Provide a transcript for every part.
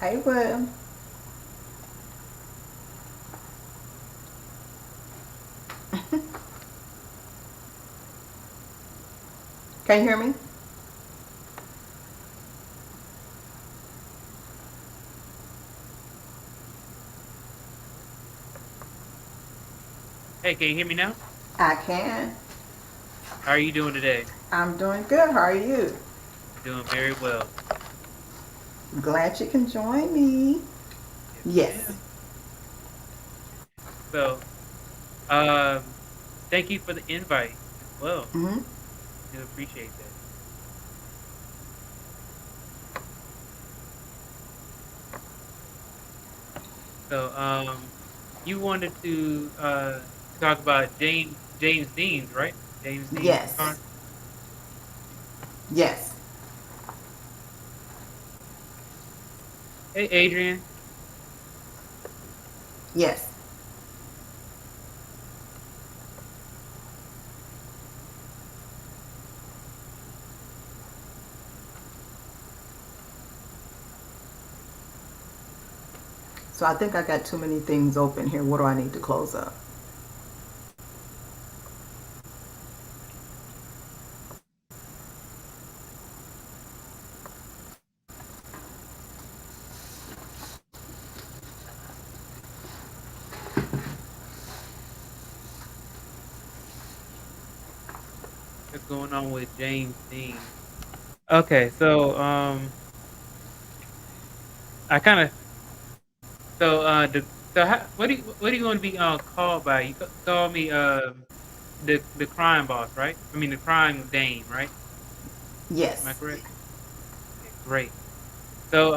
I will. Can you hear me? Hey, can you hear me now? I can. How are you doing today? I'm doing good. How are you? Doing very well. Glad you can join me. Yes, Yes. ma'am. So, um, thank you for the invite as well. Hmm. I do appreciate that. So, you wanted to talk about James Dean's, right? James Dean's Yes. car. Yes. Hey, Adrian. Yes. So I think I got too many things open here. What do I need to close up? What's going on with James Dean? Okay, so I kind of so how, what do you want to be called by? You call me the crime boss, right? I mean the crime dame, right? Am I Yes. correct? Okay, great. So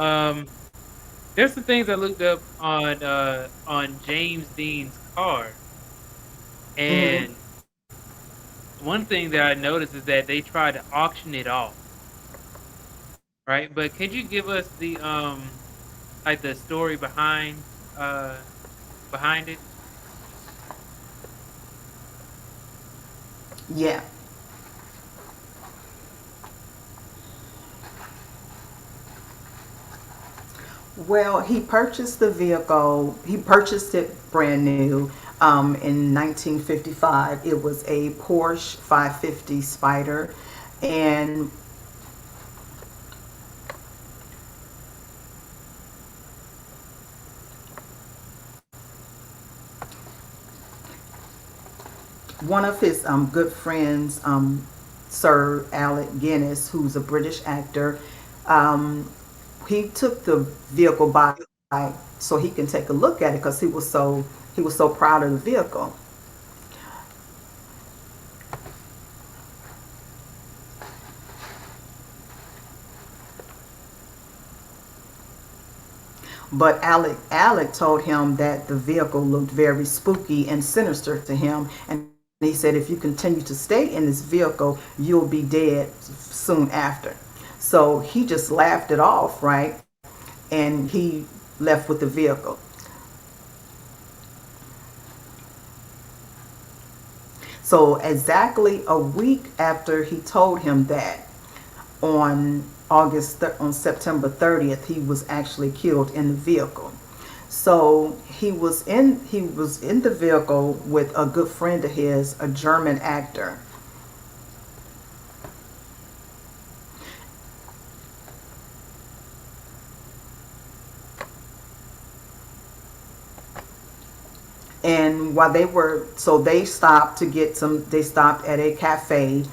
there's some things I looked up on James Dean's car, Hmm. and one thing that I noticed is that they tried to auction it off, right? But could you give us the like the story uh behind it? Yeah. Well, he purchased the vehicle. He purchased it brand new in 1955. It was a Porsche 550 Spyder, and one of his good friends, Sir Alec Guinness, who's a British actor, um, he took the vehicle by so he can take a look at it because he was so proud of the vehicle. But Alec told him that the vehicle looked very spooky and sinister to him, and he said if you continue to stay in this vehicle, you'll be dead soon after. So he just laughed it off, right? And he left with the vehicle. So exactly a week after he told him that, on September 30th, he was actually killed in the vehicle. So he was in the vehicle with a good friend of his, a German actor. And while they were, so they stopped to get some, they stopped at a cafe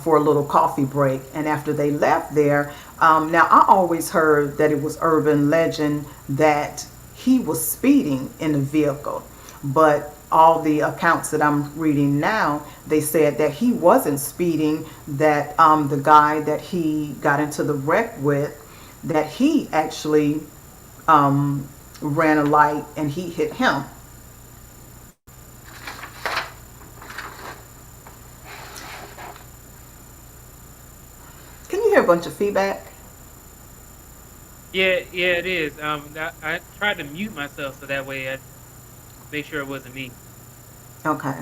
for a little coffee break. And after they left there, now I always heard that it was urban legend that he was speeding in the vehicle. But all the accounts that I'm reading now, they said that he wasn't speeding, that the guy that he got into the wreck with, that he actually um, ran a light and he hit him. Can you hear a bunch of feedback? Yeah, yeah, it is. I tried to mute myself so that way I make sure it wasn't me. Okay.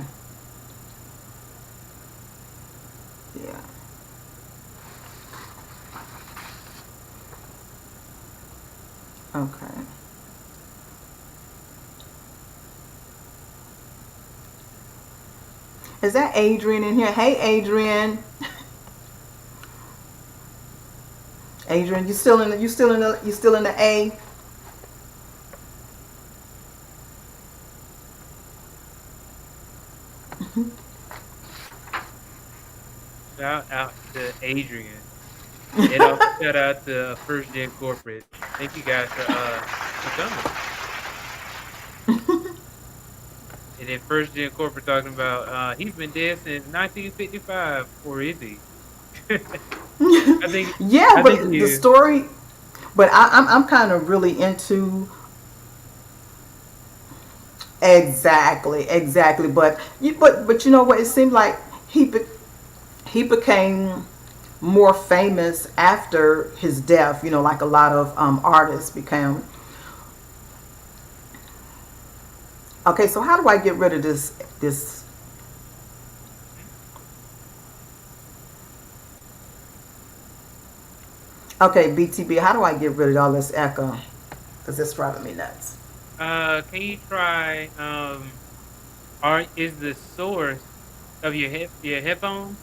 Yeah. Okay. Is that Adrian in here? Hey, Adrian. Adrian, you still in the A? Shout out to Adrian, and also shout out to First Gen Corporate. Thank you guys for coming. And then First Gen Corporate talking about he's been dead since 1955, or is he? I think Yeah, I think but he the is. story. But I'm kind of really into exactly. But you know what? It seemed like he be, he became more famous after his death. You know, like a lot of artists became. Okay, so how do I get rid of this? Okay, BTB. How do I get rid of all this echo? Because it's driving me nuts. Can you try are is the source of your headphones?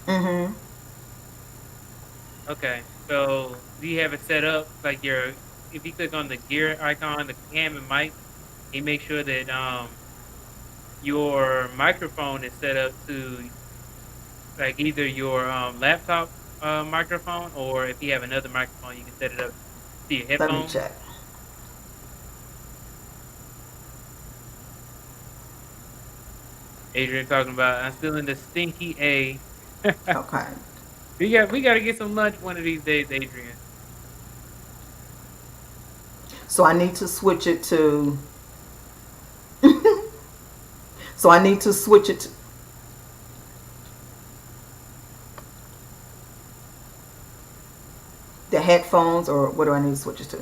Mm-hmm. Okay. So do you have it set up like your if you click on the gear icon, the cam and mic, you make sure that your microphone is set up to like either your laptop microphone, or if you have another microphone you can set it up to your Let me headphones. check. Adrian talking about I'm still in the stinky A. Okay. We gotta get some lunch one of these days, Adrian. So I need to switch it to. So I need to switch it to the headphones, or what do I need to switch it to?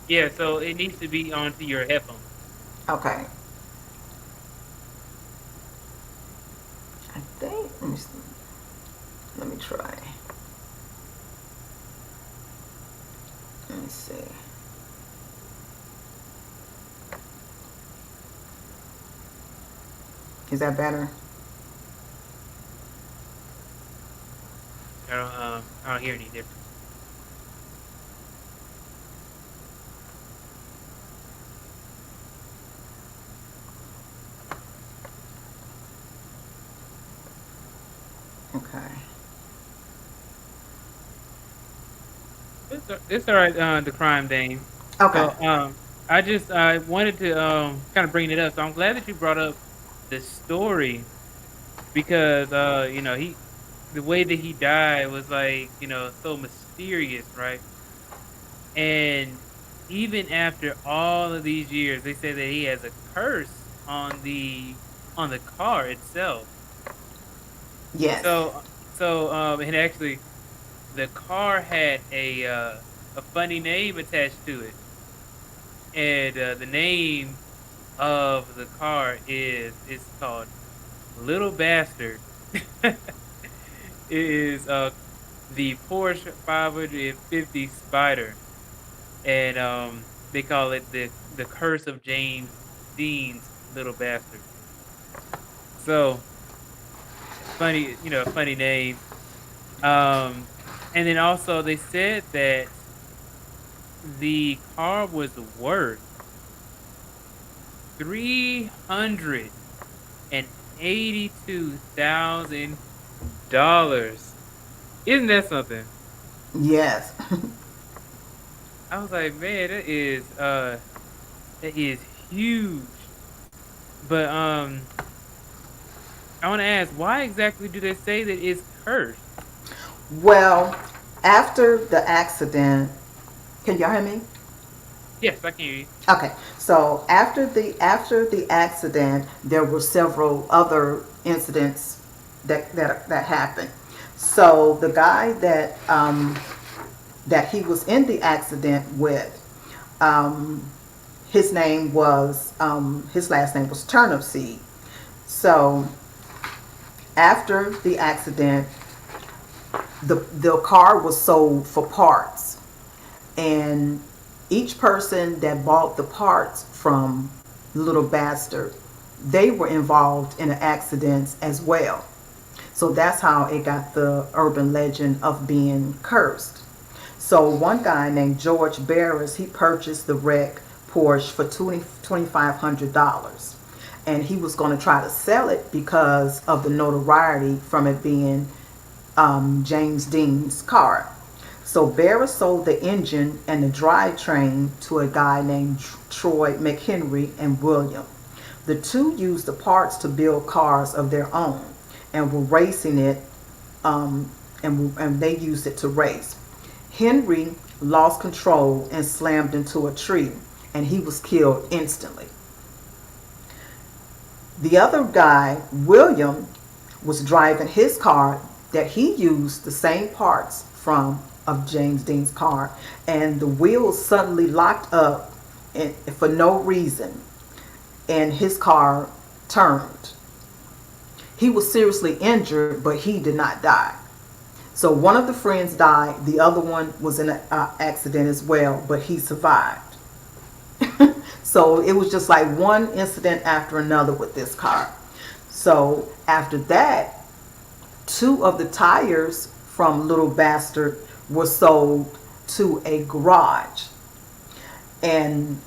Yeah, so it needs to be onto your headphones. Okay. I think. Let me try. Let me see. Is that better? I don't hear any difference. Okay. It's all right, the crime Dame. Okay. So I wanted to kind of bring it up. So I'm glad that you brought up the story because he the way that he died was like so mysterious, right? And even after all of these years, they say that he has a curse on the car itself. Yes. So and actually the car had a funny name attached to it, and the name of the car is called Little Bastard. It is the Porsche 550 Spyder, and they call it the Curse of James Dean's Little Bastard. So funny, a funny name. Um, and then also they said that the car was worth $382,000. Isn't that something? Yes. I was like, man, that is huge. But I want to ask, why exactly do they say that it's cursed? Well, after the accident, can y'all hear me? Yes, I can hear you. Okay, so after the accident, there were several other incidents that happened. So the guy that he was in the accident with, um, his last name was Turnipseed. So after the accident, the car was sold for parts, and Each person that bought the parts from Little Bastard, they were involved in an accident as well. So that's how it got the urban legend of being cursed. So one guy named George Barris, he purchased the wreck Porsche for $2,500, and he was going to try to sell it because of the notoriety from it being James Dean's car. So Barris sold the engine and the drivetrain to a guy named Troy McHenry and William. The two used the parts to build cars of their own and were racing it, and they used it to race. Henry lost control and slammed into a tree, and he was killed instantly. The other guy, William, was driving his car that he used the same parts from of James Dean's car, and the wheels suddenly locked up for no reason, and his car turned. He was seriously injured, but he did not die. So one of the friends died. The other one was in an accident as well, but he survived. So it was just like one incident after another with this car. So after that, two of the tires from Little Bastard were sold to a garage. And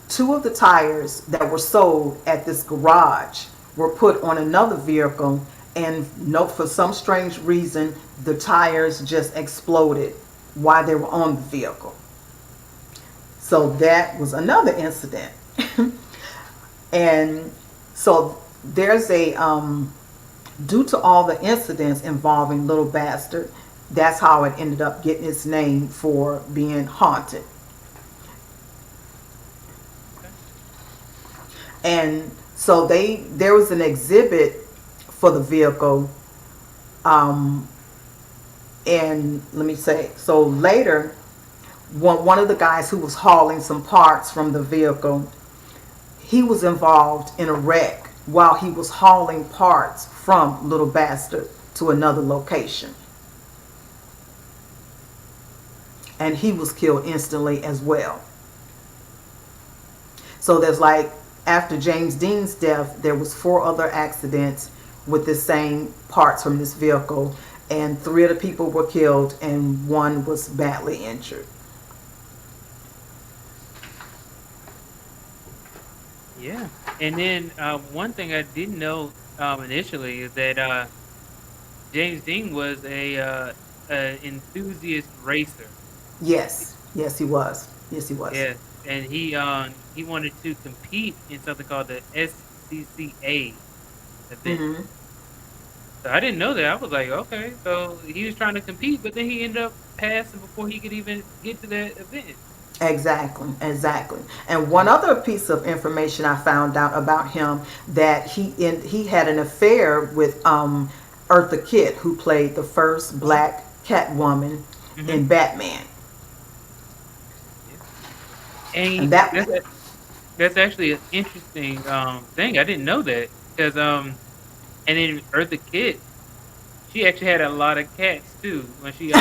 two of the tires that were sold at this garage were put on another vehicle, and no, for some strange reason, the tires just exploded while they were on the vehicle. So that was another incident. And so there's a due to all the incidents involving Little Bastard, that's how it ended up getting its name for being haunted. Okay. And so there was an exhibit for the vehicle, um, and let me say, so later, one of the guys who was hauling some parts from the vehicle, he was involved in a wreck while he was hauling parts from Little Bastard to another location, and he was killed instantly as well. So there's like, after James Dean's death, there was 4 other accidents with the same parts from this vehicle, and 3 of the people were killed and 1 was badly injured. Yeah. And then one thing I didn't know initially is that James Dean was a enthusiast racer. Yes, yes, he was. Yes, he was. Yes, and he wanted to compete in something called the SCCA event. Hmm. So I didn't know that. I was like, okay, so he was trying to compete, but then he ended up passing before he could even get to that event. Exactly, exactly. And one other piece of information I found out about him, that he had an affair with Eartha Kitt, who played the first black Catwoman Hmm. in Batman, Yeah. And and that that's actually an interesting thing. I didn't know that because and then Eartha Kitt, she actually had a lot of cats too when she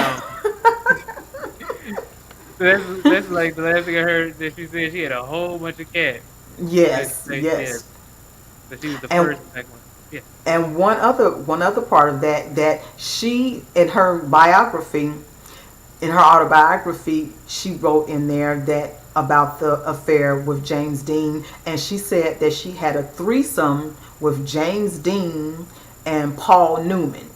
So that's like the last thing I heard that she said she had a whole bunch of cats. yes, Yeah. yes. So she was the And first black one. Yeah. one other part of that, that she, in her biography, in her autobiography, she wrote in there that about the affair with James Dean, and she said that she had a threesome with James Dean and Paul Newman,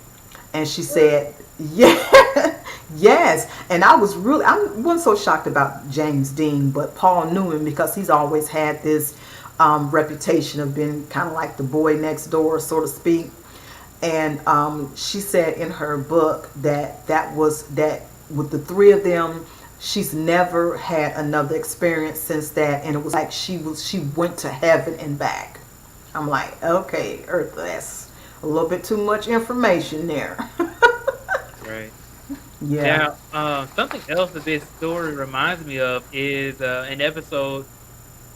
and she said, yeah, yes. And I wasn't so shocked about James Dean, but Paul Newman, because he's always had this reputation of being kind of like the boy next door, so to speak. And she said in her book that with the 3 of them, she's never had another experience since that, and it was like she went to heaven and back. I'm like, okay, Earth, that's a little bit too much information there. Right. Yeah, Now, something else that this story reminds me of is an episode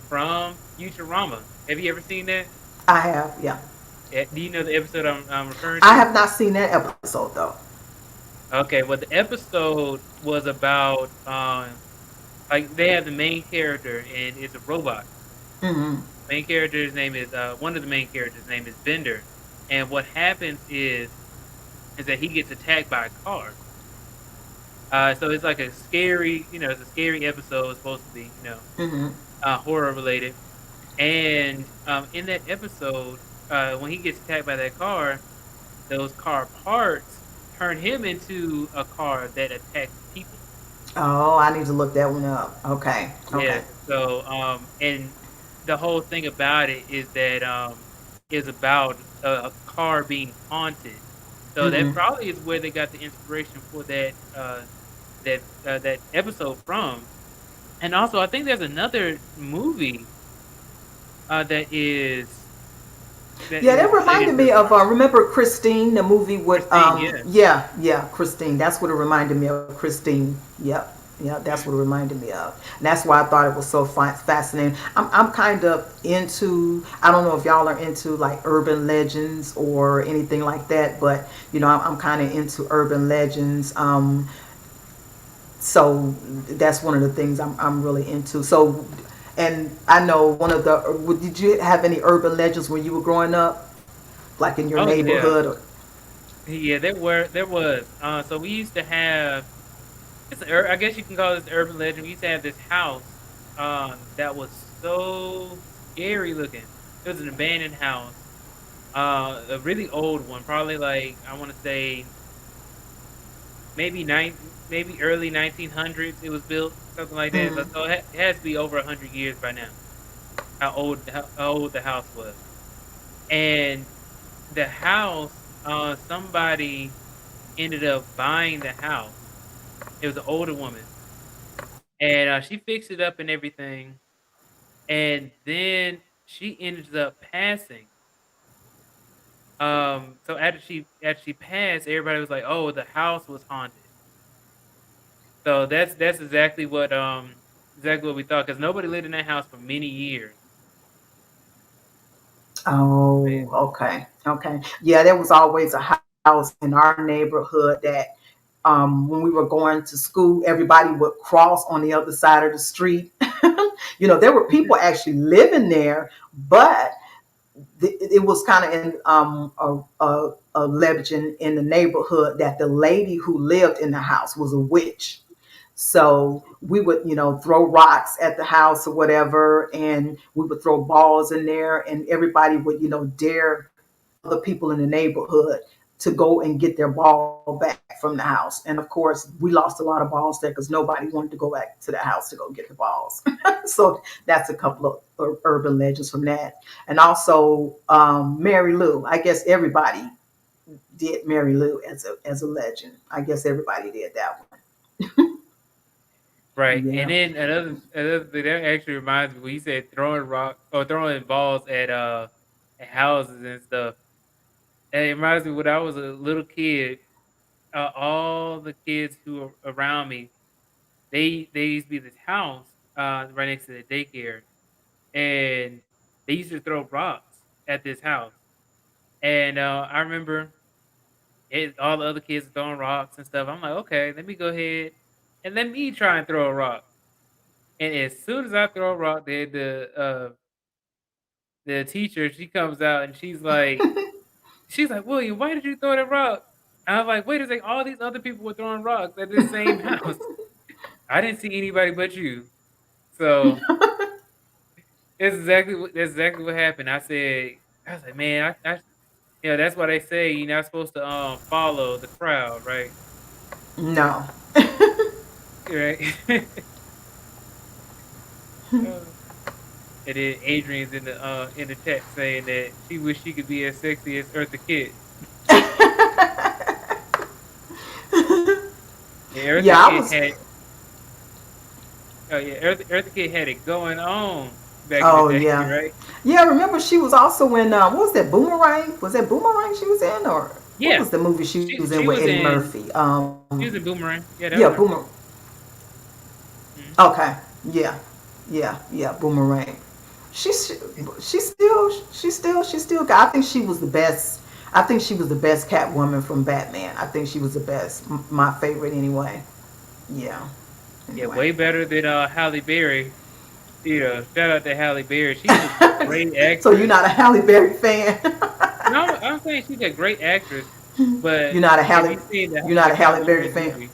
from Futurama. Have you ever seen that? I have. Yeah, Do you know the episode I'm referring I to? have not seen that episode though. Okay, well, the episode was about like they have the main character and it's a robot. Mm-hmm. Main character's name is one of the main characters' name is Bender, and what happens is that he gets attacked by a car. So it's like a scary, it's a scary episode. It's supposed to be, Mm-hmm. horror related. And in that episode, when he gets attacked by that car, those car parts turn him into a car that attacks people. Oh, I need to look that one up. Okay. Okay. Yeah. So, and the whole thing about it is that is about a car being haunted. So that Mm-hmm. probably is where they got the inspiration for that episode from. And also, I think there's another movie that Yeah, that related reminded to me the of remember Christine, the movie with Christine. Yeah. yeah, yeah, Christine. That's what it reminded me of. Christine. Yep. Yeah, that's Mhm. what it reminded me of. And that's why I thought it was so fascinating. I'm kind of into, I don't know if y'all are into like urban legends or anything like that, but I'm kind of into urban legends. So that's one of the things I'm really into. So, and I know one of the, did you have any urban legends when you were growing up, like in your Oh yeah, neighborhood? Or, yeah. There was. So we used to have. I guess you can call this the urban legend. We used to have this house that was so scary looking. It was an abandoned house, a really old one, probably like I want to say maybe early 1900s. It was built something like that. So, mm, it has to be over 100 years by now. How old the house was, and the house. Somebody ended up buying the house. It was an older woman, and she fixed it up and everything. And then she ended up passing. So after she passed, everybody was like, "Oh, the house was haunted." So that's exactly what we thought because nobody lived in that house for many years. Yeah. oh, okay, okay. Yeah, there was always a house in our neighborhood that when we were going to school, everybody would cross on the other side of the street. There were people actually living there, but it was kind of in a legend in the neighborhood that the lady who lived in the house was a witch. So we would, throw rocks at the house or whatever, and we would throw balls in there, and everybody would, dare other people in the neighborhood to go and get their ball back from the house. And of course, we lost a lot of balls there because nobody wanted to go back to the house to go get the balls. So that's a couple of urban legends from that. And also Mary Lou. I guess everybody did Mary Lou as a legend. I guess everybody did that one. Right. And Yeah. then another thing that actually reminds me when you said throwing rock or throwing balls at houses and stuff. And it reminds me when I was a little kid, all the kids who were around me, they used to be this house right next to the daycare, and they used to throw rocks at this house. And I remember all the other kids throwing rocks and stuff. I'm like, okay, let me go ahead and let me try and throw a rock. And as soon as I throw a rock, the teacher she comes out and she's like, William, why did you throw that rock? And I'm like, wait a second, all these other people were throwing rocks at this same house. I didn't see anybody but you. So that's exactly what happened. I was like, man, that's why they say you're not supposed to follow the crowd, right? No. Right. Uh, and then Adrian's in the chat saying that she wish she could be as sexy as Eartha Kitt. Yeah, Yeah, Eartha I Kitt was. had oh yeah, Eartha Kitt had it going on back in the Oh day, yeah, right? yeah. Remember, she was also in what was that Boomerang? Was that Boomerang she was in, or what Yeah, was the movie she was in with she Eddie was Murphy? in she was in Boomerang. Yeah, that Yeah, was her. Boomer. Mhm. Okay, yeah, yeah, Boomerang. She's she still I think she was the best. I think she was the best Catwoman from Batman. I think she was the best, my favorite anyway. Yeah. Yeah, Anyway. way better than Halle Berry. You know, shout out to Halle Berry. She's a great So you're actress. not a Halle Berry fan? No, I'm saying she's a great actress. you're But not a if you Halle. see You're not the a Halle Berry Catwoman fan. movie,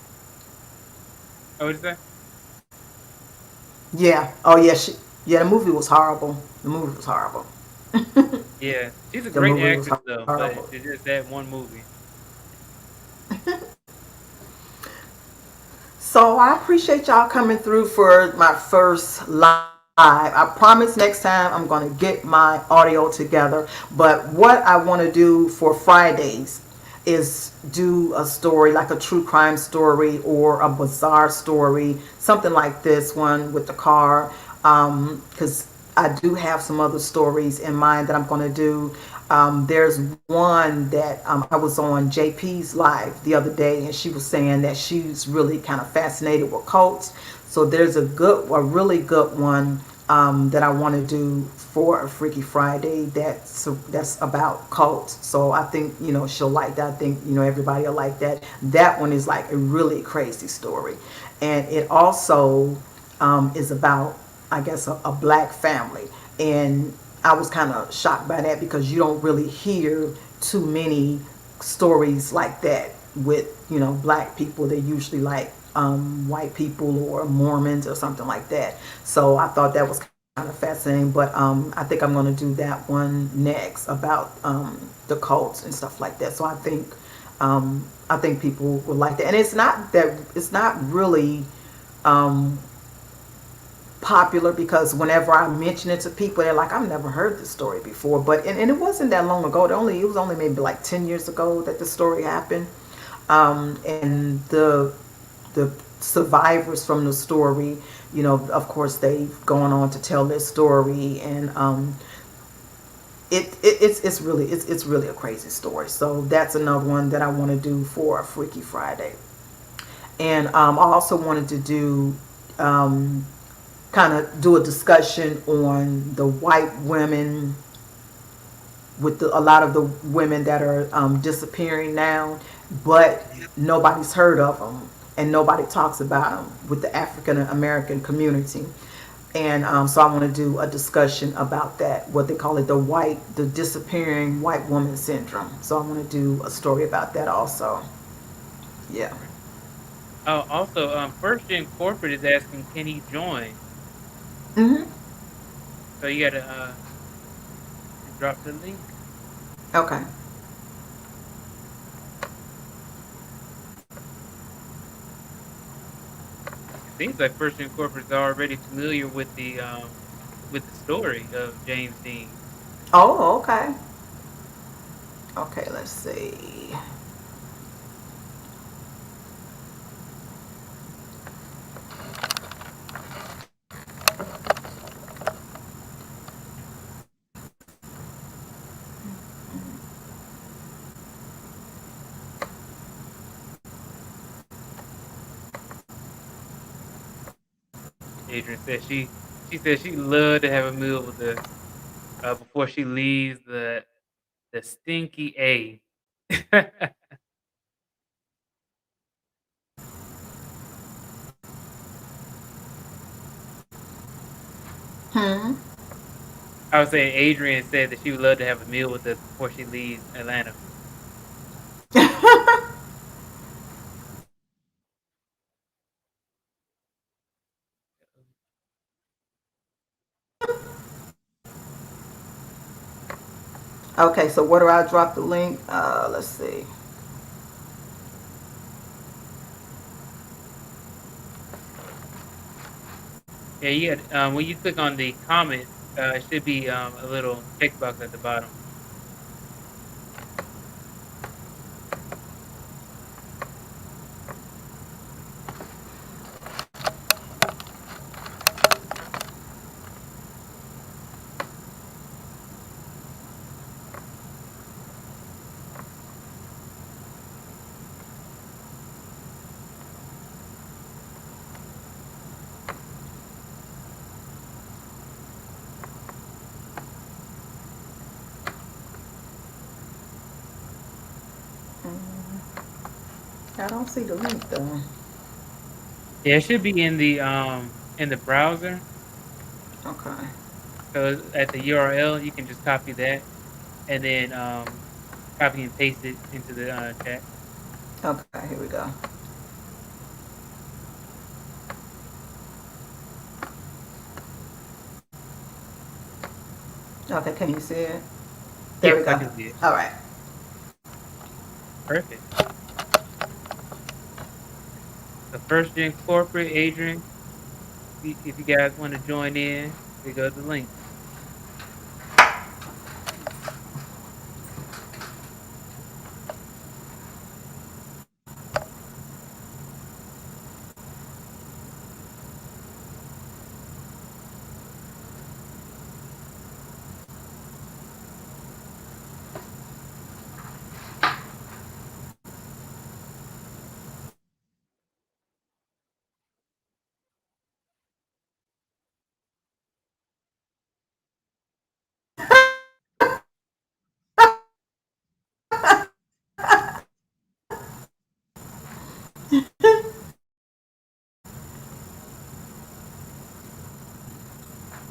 oh, what is that? Yeah. Oh yeah. Yeah. The movie was horrible. The movie was horrible. Yeah, she's a The great movie was actress though, but horrible. it's just that one movie. So I appreciate y'all coming through for my first live. I promise next time I'm going to get my audio together. But what I want to do for Fridays is do a story like a true crime story or a bizarre story, something like this one with the car. Because I do have some other stories in mind that I'm going to do. There's one that I was on JP's live the other day, and she was saying that she's really kind of fascinated with cults. So there's a really good one that I want to do for a Freaky Friday that's about cults. So I think she'll like that. I think everybody will like that. That one is like a really crazy story, and it also is about, I guess, a black family. And I was kind of shocked by that because you don't really hear too many stories like that with black people. They're usually like white people or Mormons or something like that. So I thought that was kind of fascinating. But I think I'm going to do that one next about the cults and stuff like that. So I think people will like that. And it's not really um, popular because whenever I mention it to people, they're like, I've never heard this story before. But and it wasn't that long ago. It was only maybe like 10 years ago that the story happened. And the survivors from the story, of course, they've gone on to tell their story, and it's really a crazy story. So that's another one that I want to do for a Freaky Friday. And I also wanted to do kind of do a discussion on the white women with a lot of the women that are disappearing now, but nobody's heard of them and nobody talks about them with the African American community. And so I want to do a discussion about that, what they call it, the disappearing white woman syndrome. So I want to do a story about that also. Yeah. Right. Oh, also, First Gen Corporate is asking, can he join? Hmm. So you gotta drop the link. Okay. It seems like First Gen Corporate is already familiar with the story of James Dean. Oh, okay. Okay, let's see. Adrian said she said she loved to have a meal with us before she leaves the stinky A. Hmm. I was saying Adrian said that she would love to have a meal with us before she leaves Atlanta. Okay, so where do I drop the link? Let's see. Yeah, you got when you click on the comments, it should be a little text box at the bottom. I don't see the link though. Yeah, it should be in the browser. Okay. So at the URL, you can just copy that and then copy and paste it into the chat. Okay, here we go. Okay, can you see it? There we Yes, I go. can see it. All right. Perfect. The first gen corporate, Adrian. If you guys want to join in, there goes the link.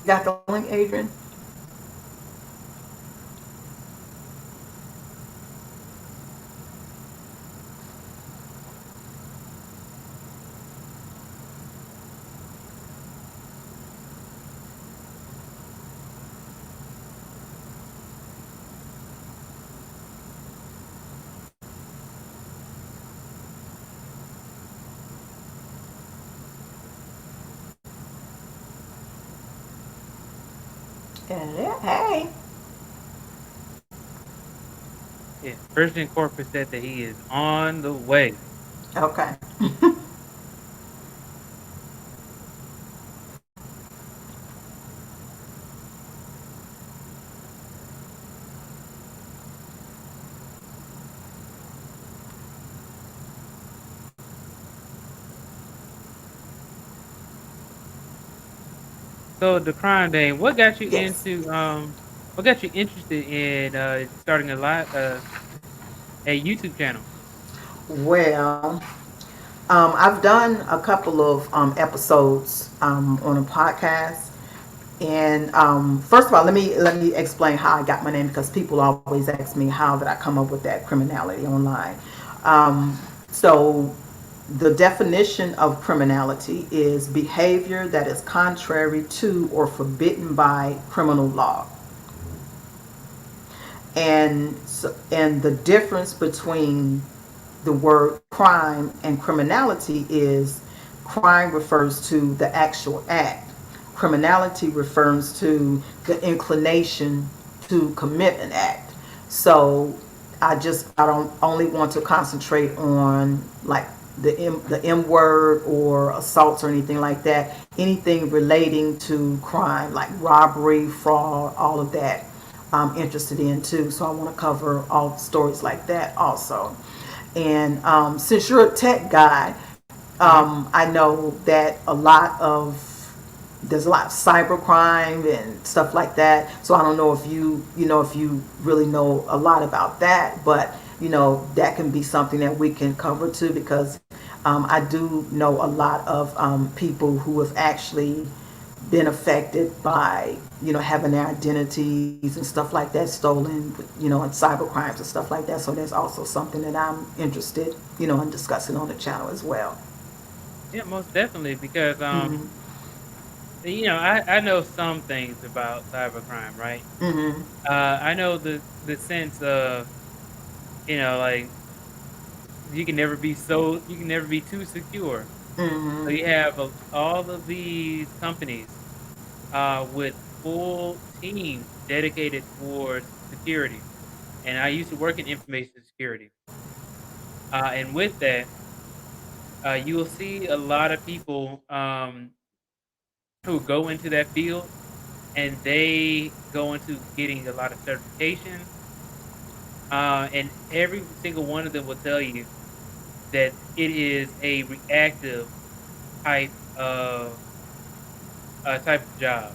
Got the link, Adrian? Yeah. Hey. Yeah, first gen corporate said that he is on the way. Okay. So the crime Dane, Yes. what got you interested in starting a YouTube channel? Well, I've done a couple of episodes on a podcast, and first of all, let me explain how I got my name because people always ask me how did I come up with that criminality online. Um, so the definition of criminality is behavior that is contrary to or forbidden by criminal law. And the difference between the word crime and criminality is crime refers to the actual act. Criminality refers to the inclination to commit an act. So I don't only want to concentrate on like the M word or assaults or anything like that. Anything relating to crime like robbery, fraud, all of that I'm interested in too. So I want to cover all stories like that also. And since you're a tech guy, Hmm. I know that there's a lot of cybercrime and stuff like that. So I don't know if if you really know a lot about that, but that can be something that we can cover too because I do know a lot of people who have actually been affected by having their identities and stuff like that stolen, and cyber crimes and stuff like that. So that's also something that I'm interested in discussing on the channel as well. Yeah, most definitely because Mhm. I know some things about cybercrime, right? Mhm. I know the sense of like you can never be too secure. So Mhm. you have all of these companies with full teams dedicated towards security. And I used to work in information security. And with that, you will see a lot of people who go into that field and they go into getting a lot of certifications. And every single one of them will tell you that it is a reactive type of job.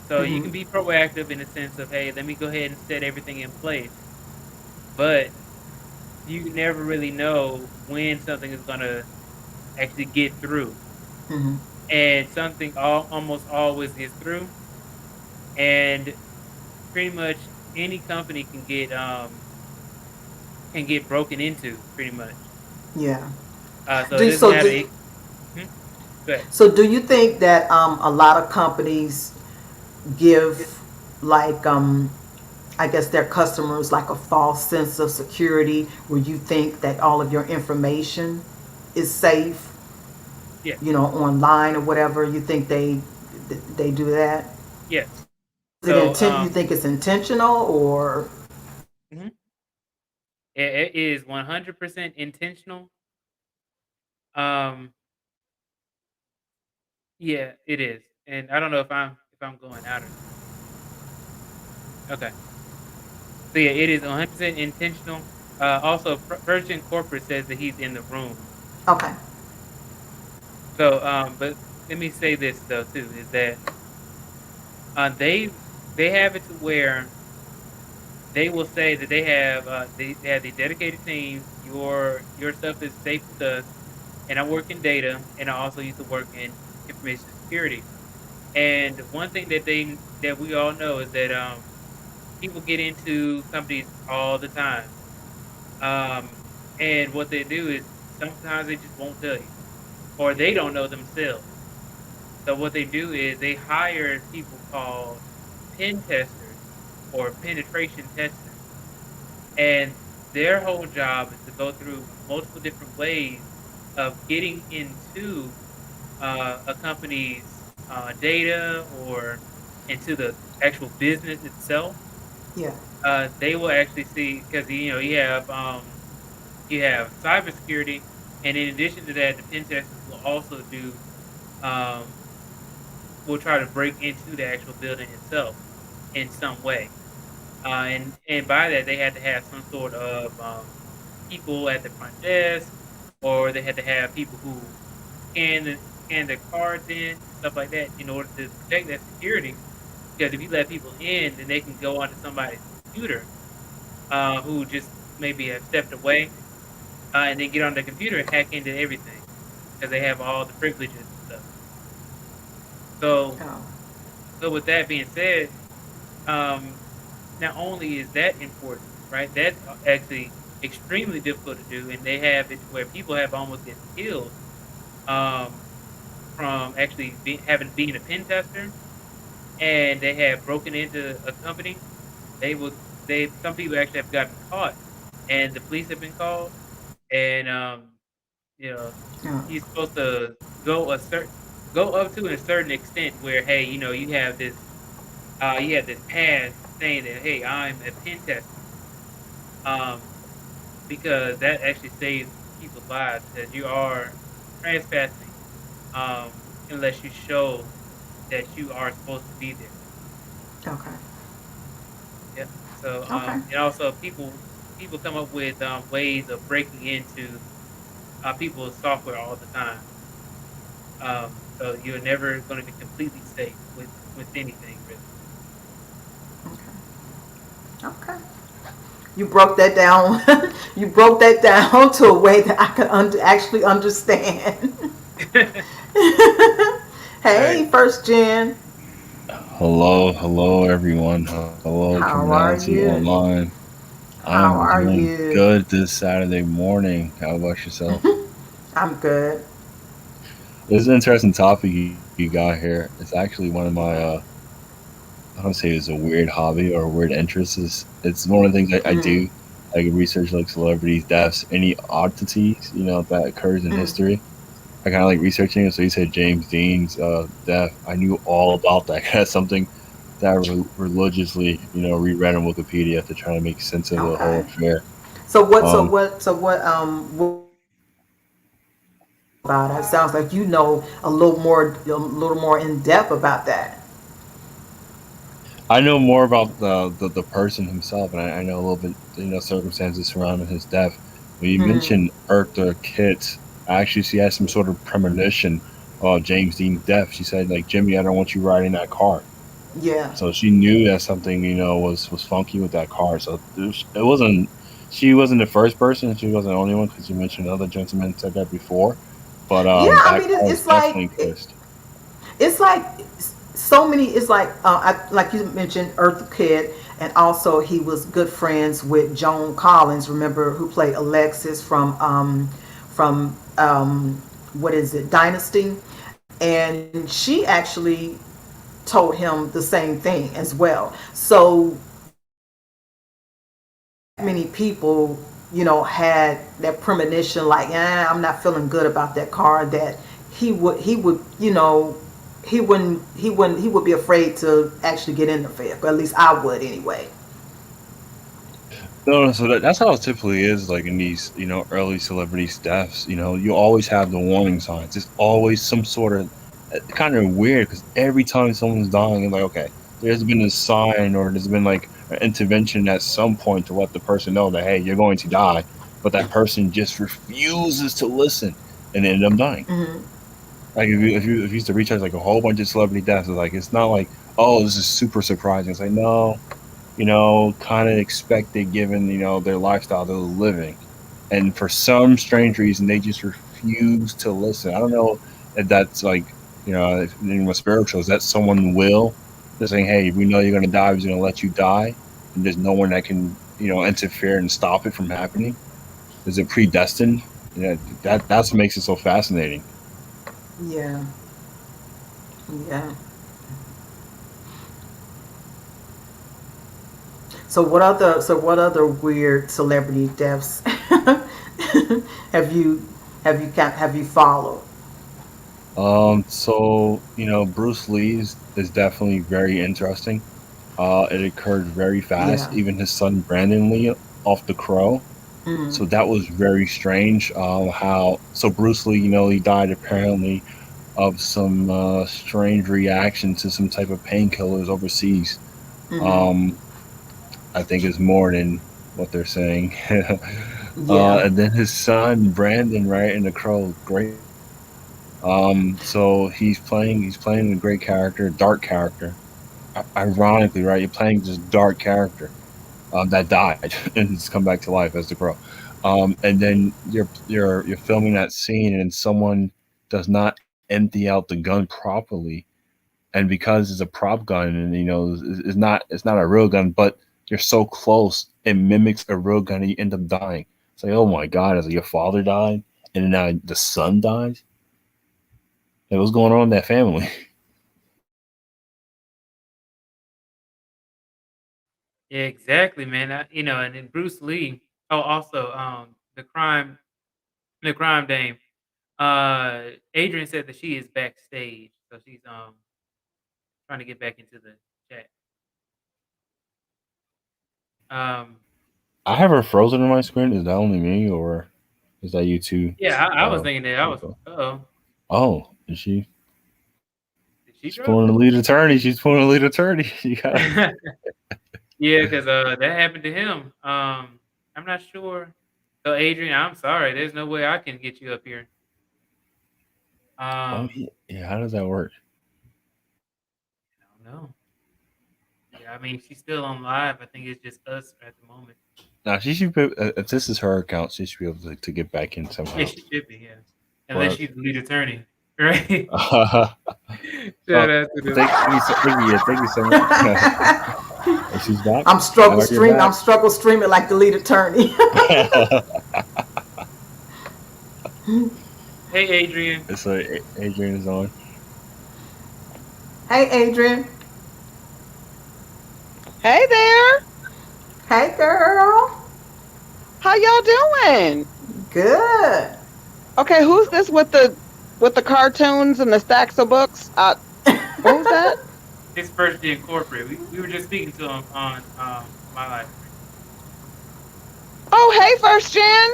So you can Mhm. be proactive in the sense of, hey, let me go ahead and set everything in place. But you never really know when something is gonna actually get through, Hmm. and something almost always gets through, and pretty much any company can get broken into pretty much. Yeah. So it Do doesn't so matter. do Mhm, go ahead. so do you think that a lot of companies give like I guess their customers like a false sense of security where you think that all of your information is safe, Yes, online or whatever? You think they do that? yes. Is it So intent? You think it's intentional or? mhm, it is 100% intentional. Um, yeah, it is, and I don't know if I'm going out or not. Okay, so yeah, it is 100% intentional. Also, Virgin Corporate says that he's in the room. Okay. So, but let me say this though too is that they have it to where they will say that they have the dedicated teams. Your stuff is safe with us, and I work in data, and I also used to work in information security. And one thing that we all know is that people get into companies all the time, um, and what they do is sometimes they just won't tell you, or they don't know themselves. So what they do is they hire people called pen testers or penetration testers, and their whole job is to go through multiple different ways of getting into a company's data or into the actual business itself. Yeah. They will actually see because you have cybersecurity, and in addition to that, the pen testers will also do um, will try to break into the actual building itself in some way. And by that, they had to have some sort of people at the front desk, or they had to have people who scan their cards in and stuff like that in order to protect that security. Because if you let people in, then they can go onto somebody's computer who just maybe have stepped away, and then get on the computer and hack into everything because they have all the privileges and stuff. So, Oh. so with that being said, um, not only is that important, right? That's actually extremely difficult to do, and they have it to where people have almost get killed um, from actually being a pen tester, and they have broken into a company. They will they Some people actually have gotten caught, and the police have been called, and you know Oh. you're supposed to go up to a certain extent where hey you have this pass saying that hey I'm a pen tester. Um, because that actually saves people's lives because you are trespassing, unless you show that you are supposed to be there. Okay. Yep. So, Okay. and also people come up with ways of breaking into people's software all the time. So you're never going to be completely safe with anything really. Okay. You broke that down. You broke that down to a way that I could actually understand. Right. Hey, first gen. Hello, hello everyone. Hello from How down are to you? online. I How am are doing you? good this Saturday morning. How about yourself? I'm good. This is an interesting topic you got here. It's actually one of my I don't say it's a weird hobby or a weird interest. It's one of the things I Mm, do, like research like celebrities, deaths, any oddities, that occurs in mm. history. I kind of like researching it. So you said James Dean's death. I knew all about that. That's something that I religiously, reread on Wikipedia to try to make sense of the whole Okay. affair. So what? So Um, what? So what? About it sounds like you know a little more in depth about that. I know more about the person himself, and I know a little bit, circumstances surrounding his death. When you Mm, mentioned Eartha Kitt, actually, she had some sort of premonition of James Dean's death. She said, like, Jimmy, I don't want you riding that car. yeah. So she knew that something, was funky with that car. So it wasn't. she wasn't the first person. She wasn't the only one because you mentioned another gentleman said that before. But Yeah, I that mean, guy was it's like definitely cursed. it's like so many. It's like like you mentioned, Eartha Kitt, and also he was good friends with Joan Collins. Remember, who played Alexis from what is it, Dynasty, and she actually told him the same thing as well. So many people, had that premonition, like, I'm not feeling good about that car. That he would, he would be afraid to actually get in the vehicle. At least I would, anyway. No, no, so that's how it typically is. Like in these, early celebrity deaths, you always have the warning signs. It's always some sort of kind of weird because every time someone's dying, it's like, okay, there's been a sign or there's been like an intervention at some point to let the person know that hey, you're going to die, but that person just refuses to listen and they end up dying. Hmm. Like if you used to research like a whole bunch of celebrity deaths, it's not like oh this is super surprising. It's like no, kind of expected given their lifestyle they're living, and for some strange reason they just refuse to listen. I don't know if that's like in what spiritual is that someone will they're saying hey we know you're gonna die, we're just gonna let you die, and there's no one that can interfere and stop it from happening. Is it predestined? Yeah, that's what makes it so fascinating. Yeah, yeah. So what other weird celebrity deaths have you have you followed? So Bruce Lee's is definitely very interesting. It occurred very fast. Yeah. Even his son Brandon Lee off The Crow. Mm. So that was very strange. How so Bruce Lee, he died apparently of some strange reaction to some type of painkillers overseas. Hmm. Um, I think it's more than what they're saying. Yeah. And then his son Brandon, right in The Crow, great actor. So he's playing a great character, dark character. Ironically, right, you're playing this dark character that died and has come back to life as the crow. And then you're filming that scene and someone does not empty out the gun properly, and because it's a prop gun and it's not a real gun, but you're so close it mimics a real gun and you end up dying. It's like oh my god, it's like your father died and then now the son dies. Like, what's going on in that family? Yeah, exactly, man. And then Bruce Lee. Oh, also, the crime dame. Adrian said that she is backstage, so she's trying to get back into the chat. Um, I have her frozen on my screen. Is that only me or is that you too? yeah, I was Uh, thinking that I was. Rico? Oh, Oh, is she? did she She's drop? pulling the lead attorney. She's pulling the lead attorney. You gotta. Yeah, because that happened to him. I'm not sure. So Adrian, I'm sorry. There's no way I can get you up here. Oh Um, yeah, yeah. How does that work? I don't know. Yeah, I mean she's still on live. I think it's just us at the moment. Now she should be. If this is her account, she should be able to get back in Yeah, somehow. she should be. Yeah, unless But she's the lead attorney, right? uh, Shout out to the. thank you so much. And she's back. I'm All struggle right, you're stream. I'm back. struggle streaming like the lead attorney. Hey, Adrian. So Adrian is on. Hey, Adrian. Hey there. Hey, girl. How y'all doing? Good. Okay, who's this with the cartoons and the stacks of books? What was that? His first gen corporate. We were just speaking to him on my live stream. Oh, hey, First Gen.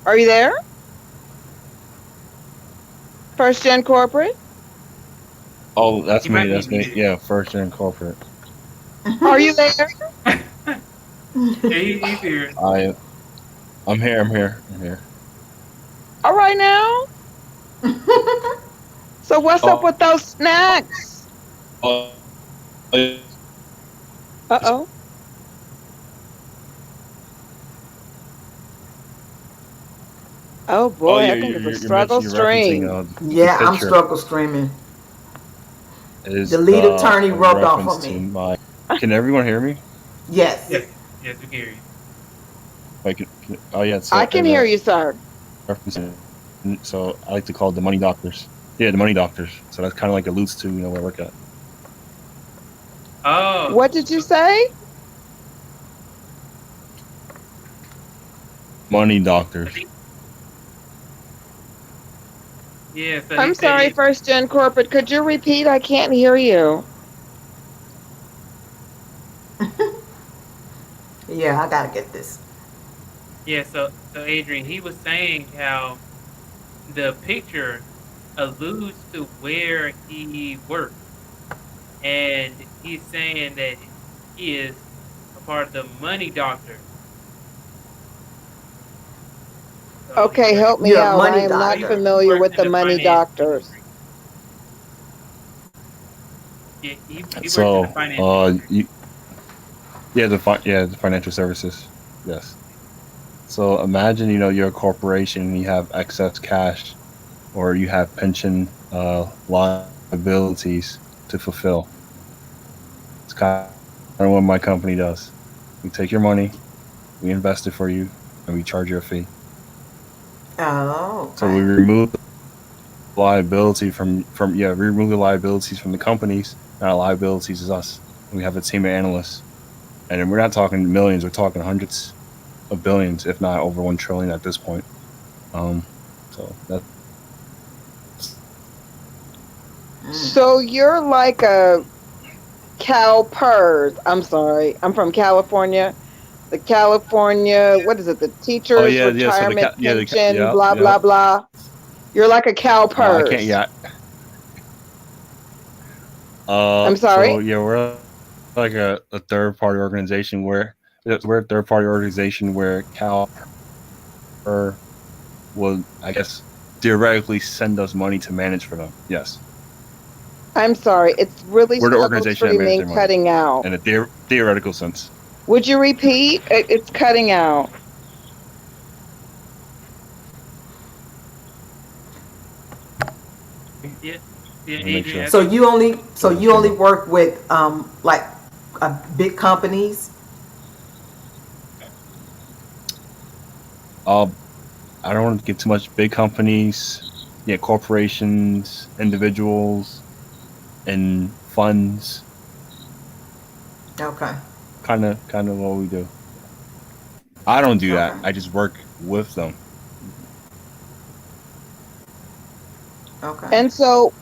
Are you there? First Gen Corporate. Oh, that's He me. might be That's me. muted. Yeah, first gen corporate. Are you there? Yeah, he's here. I'm here. I'm here. I'm here. All right now. So what's up Oh, with those snacks? oh, oh, Uh-oh. Oh Oh boy, yeah, I think it's a you're struggle mentioning, you're referencing stream. the Yeah, I'm picture struggle streaming. The is lead attorney a rubbed off reference on to me. my. Can everyone hear me? Yes. Yes, yes, we can hear you. Like, oh yeah, I so can hear you, sir. referencing. So I like to call it the money doctors. Yeah, the money doctors. So that kind of like alludes to where I work at. Oh, What did you say? Money I doctors. think, yeah. So he I'm said sorry, it. first gen corporate. Could you repeat? I can't hear you. Yeah, I gotta get this. Yeah. So Adrian, he was saying how the picture alludes to where he works, and he's saying that he is a part of the money doctors. So he Okay, works. help me You're a out. I money am not He doctor. familiar works with in the the money finance doctors. industry. Yeah, he works in the So finance industry. the financial services. Yes. So imagine you're a corporation and you have excess cash or you have pension liabilities to fulfill. It's kind of what my company does. We take your money, we invest it for you, and we charge you a fee. Oh, So we okay. remove liability from we remove the liabilities from the companies. Now liabilities is us. We have a team of analysts, and we're not talking millions. We're talking hundreds of billions, if not over 1 trillion at this point. Um, so that's So you're like a CalPERS. I'm sorry. I'm from California. The California, what is it? The oh Teachers yeah. So Retirement Pension, yeah, blah, yeah. blah, blah. You're like a I can't. CalPERS. Yeah. I'm So sorry. yeah, we're like a third party organization where we're a third party organization where Cal will, I guess, theoretically send us money to manage for them. Yes, I'm sorry. It's really we're the struggle organization that manages streaming their money cutting out. in a theoretical sense. Would you repeat? It's cutting out. Yeah, yeah, Let me make Adrian. sure. I So think you only so Struggle you only streaming. work with like big companies. Uh, I don't want to give too much. Big companies, yeah, corporations, individuals, and funds. Okay. Kind of what we do. I don't do that. Okay. I just work with them. Okay. And so,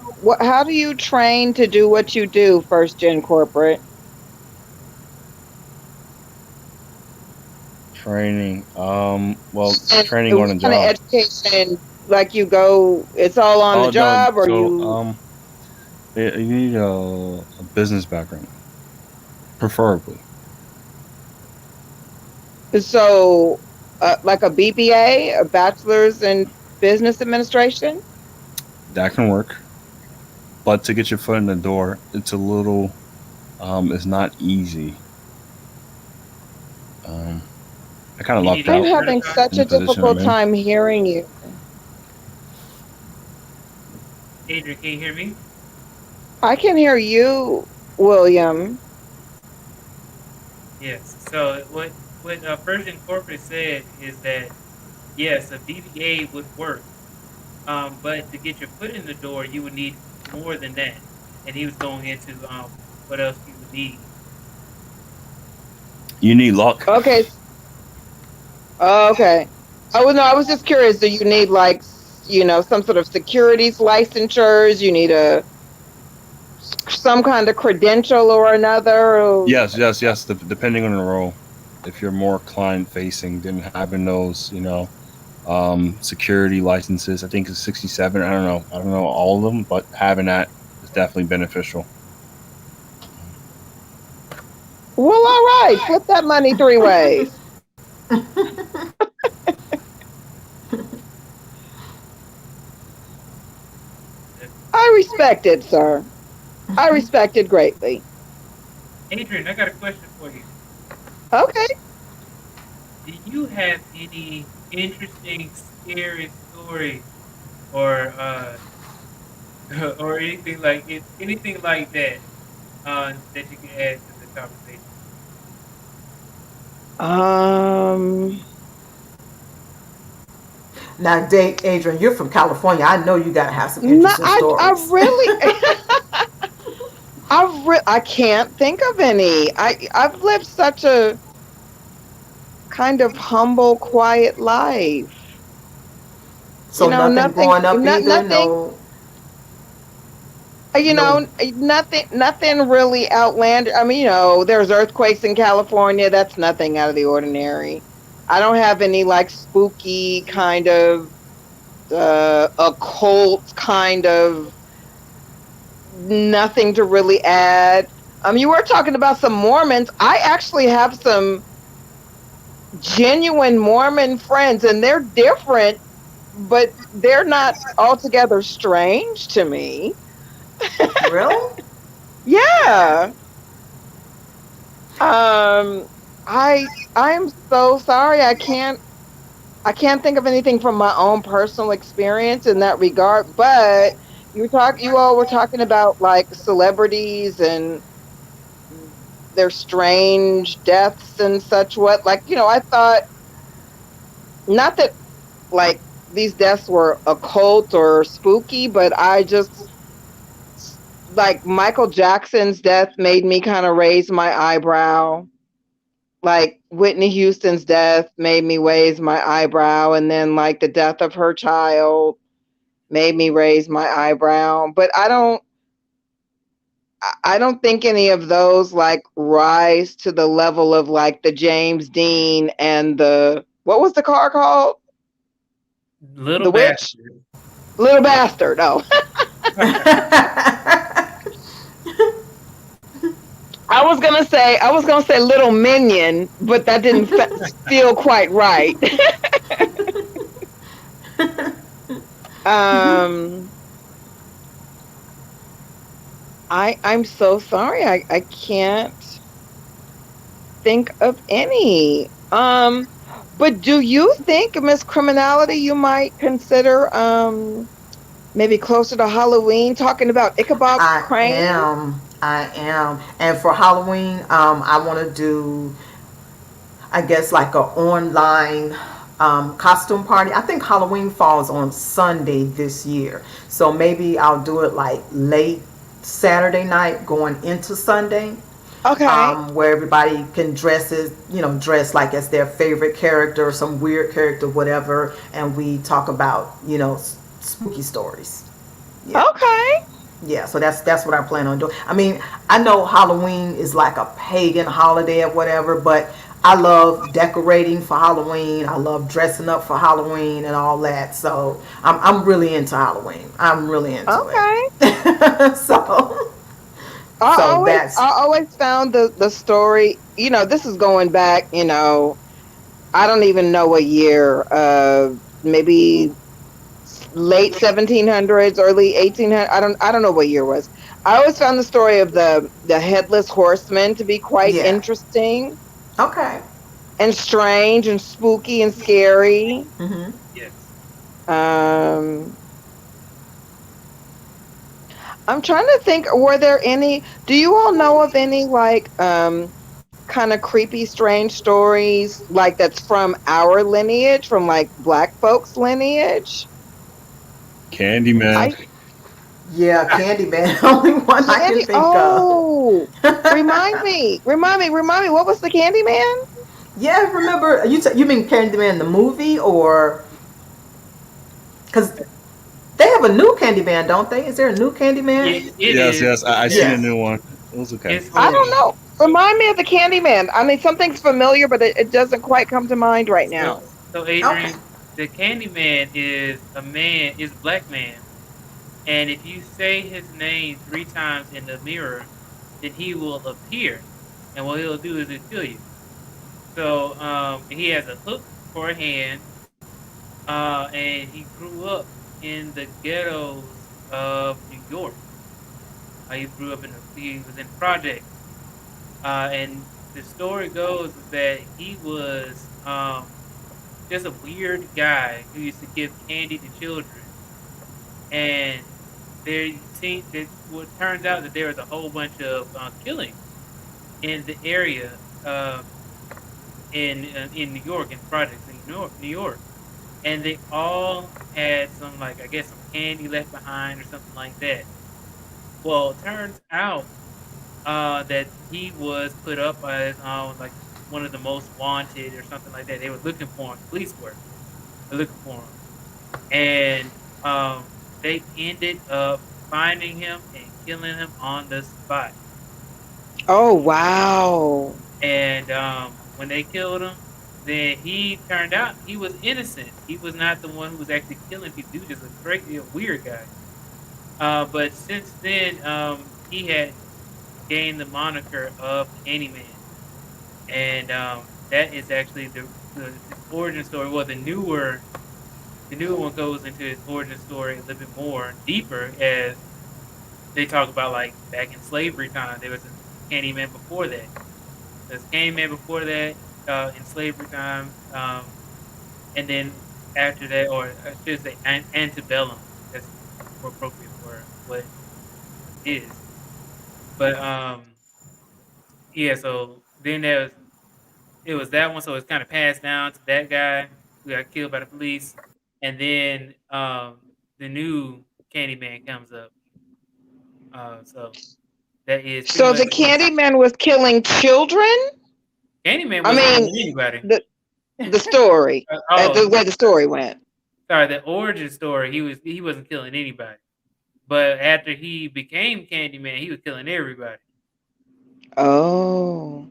how do you train to do what you do, first gen corporate? Training. Well, And training on what a kind of job. education, like you go, it's all on the Oh no. job, or So you, you need a business background, preferably. so like a BBA, a bachelor's in business administration? That can work, but to get your foot in the door, it's a little. It's not easy. Um, I kind of you need lucked to I'm get out having certified. such in the a position I'm difficult in. time hearing you. Adrian, can you hear me? I can hear you, William. Yes. So what Persian corporate said is that yes, a BBA would work, but to get your foot in the door, you would need more than that. And he was going into what else you would need. You need luck. Okay, okay. Oh no, I was just curious. Do you need like, some sort of securities licensures? You need some kind of credential or another? Yes. Depending on the role, if you're more client facing, then having those, security licenses, I think it's 67. I don't know. I don't know all of them, but having that is definitely beneficial. Well, all right. Flip that money three ways. I respect it, sir. I respect it greatly. Adrian, I got a question for you. Okay. Do you have any interesting, scary story, or or anything like that, that you can add to the conversation. Um, Now, Dave, Adrian, you're from California. I know you gotta have some no, interesting I stories. really, I can't think of any. I've lived such a kind of humble, quiet life. So nothing Nothing, growing up either. nothing. No, You no. know, nothing really outlandish. I mean, there's earthquakes in California. That's nothing out of the ordinary. I don't have any like spooky kind of occult kind of nothing to really add. You were talking about some Mormons. I actually have some genuine Mormon friends, and they're different, but they're not altogether strange to me. Really? Yeah. Um, I'm so sorry. I can't think of anything from my own personal experience in that regard. But you all were talking about like celebrities and their strange deaths and such. What, like, I thought, not that like these deaths were occult or spooky, but I just, like, Michael Jackson's death made me kind of raise my eyebrow. Like Whitney Houston's death made me raise my eyebrow, and then like the death of her child made me raise my eyebrow. But I don't think any of those like rise to the level of like the James Dean and the, what was the car called? Little The witch? bastard. Little bastard. Oh, I was gonna say little minion, but that didn't feel quite right. um I'm so sorry. I can't think of any. But do you think, Miss Criminality, you might consider maybe closer to Halloween talking about Ichabod I Crane? am. I am. And for Halloween, I want to do, I guess, like a online costume party. I think Halloween falls on Sunday this year, so maybe I'll do it like late Saturday night, going into Sunday, Okay. where everybody can dress like as their favorite character, some weird character, whatever, and we talk about spooky stories. Yeah. Okay. Yeah, so that's what I plan on doing. I mean, I know Halloween is like a pagan holiday or whatever, but I love decorating for Halloween. I love dressing up for Halloween and all that. So I'm really into Halloween. I'm really into Okay. it. so I so always that's I always found the story, this is going back, I don't even know what year, maybe late 1700s, early 1800s. I don't know what year it was. I always found the story of the headless horseman to be quite yeah. interesting Okay. and strange and spooky and scary. Mhm. Yes. Um, I'm trying to think, were there any, do you all know of any like kind of creepy, strange stories like that's from our lineage, from like Black folks' lineage? Candyman. I Yeah, Candyman, only one I can Candy. think of. Oh, remind me. What was the Candyman? Yeah, remember you mean Candyman the movie, or because they have a new Candyman, don't they? Is there a new Candyman? It Yes, is. yes. I seen a Yes. new one. It was okay. It's I don't horrible. Yeah. know. Remind me of the Candyman. I mean, something's familiar, but it doesn't quite come to mind right So, now. so Okay. Adrian, the Candyman is a black man, and if you say his name 3 times in the mirror, then he will appear, and what he'll do is he'll kill you. So, he has a hook for a hand, and he grew up in the ghettos of New York. He was in projects, and the story goes is that he was just a weird guy who used to give candy to children, and what turns out that there was a whole bunch of killings in the area, in New York, in projects in New York, and they all had some, like, I guess some candy left behind or something like that. Well, it turns out that he was put up as like one of the most wanted or something like that. They were looking for him. Police were looking for him, and they ended up finding him and killing him on the spot. Oh wow. And when they killed him, then he turned out he was innocent. He was not the one who was actually killing people. He was just a crazy, a weird guy. But since then, he had gained the moniker of Candyman, and that is actually his origin story. Well, the newer one goes into his origin story a little bit more deeper, as they talk about, like, back in slavery time, there was a Candyman before that. There's Candyman before that, in slavery times, and then after that, or I should say antebellum. That's more appropriate for what it is. But yeah. So then it was that one, so it's kind of passed down to that guy who got killed by the police, and then the new Candyman comes up. So that is pretty So much the Candyman was killing children? Candyman I wasn't mean, killing anybody. the story, Oh, the way the story went. sorry, the origin story. He wasn't killing anybody, but after he became Candyman, he was killing everybody. Oh.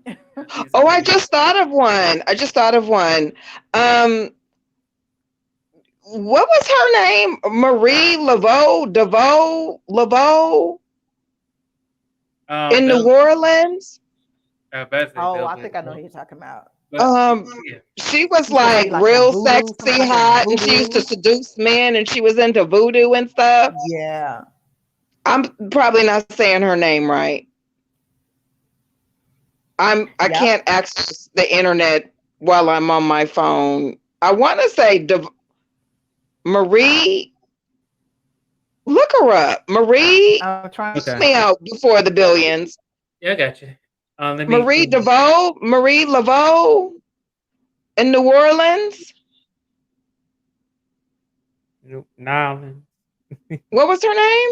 Yes, Oh, I indeed. just thought of one. I just thought of one. Um, what was her name? Marie Laveau in New Bella. Orleans. I about to say Oh, Bella I Biv think I know who DeVoe, you're talking about. but Um, yeah. she was She supposed to like be like a real voodoo, something sexy, like a hot, and she used to voodoo. seduce men, and she was into voodoo and stuff. Yeah. I'm probably not saying her name right. I Yep. can't access the internet while I'm on my phone. I want to say Marie. Look her up. Marie, I'm trying. help Okay. me out before the billions. Yeah, I got you. Marie Let me DeVoe, Marie Laveau in New Orleans. Now, What was her name?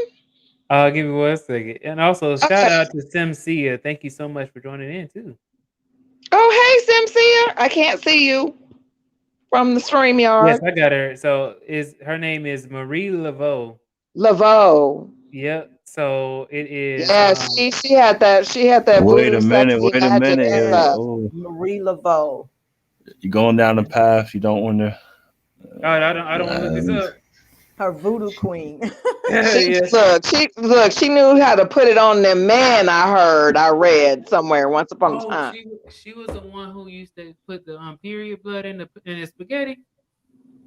give me 1 second. And also, shout Okay. out to Sim Sia. Thank you so much for joining in too. Oh, hey, Simsia. I can't see you from the Yes, StreamYard. I got her. So is her name is Marie Laveau. Laveau. Yep. So it is. Yeah, she had that Wait voodoo a minute. sexy Wait a magic minute and here. Yes. stuff. Oh, Marie Laveau. you're going down the path you don't want to. Oh, I don't want to look this Um, up. Her voodoo queen. Yes. She knew how to put it on them man. I read somewhere once upon a Oh, time. she was the one who used to put the period blood in the spaghetti.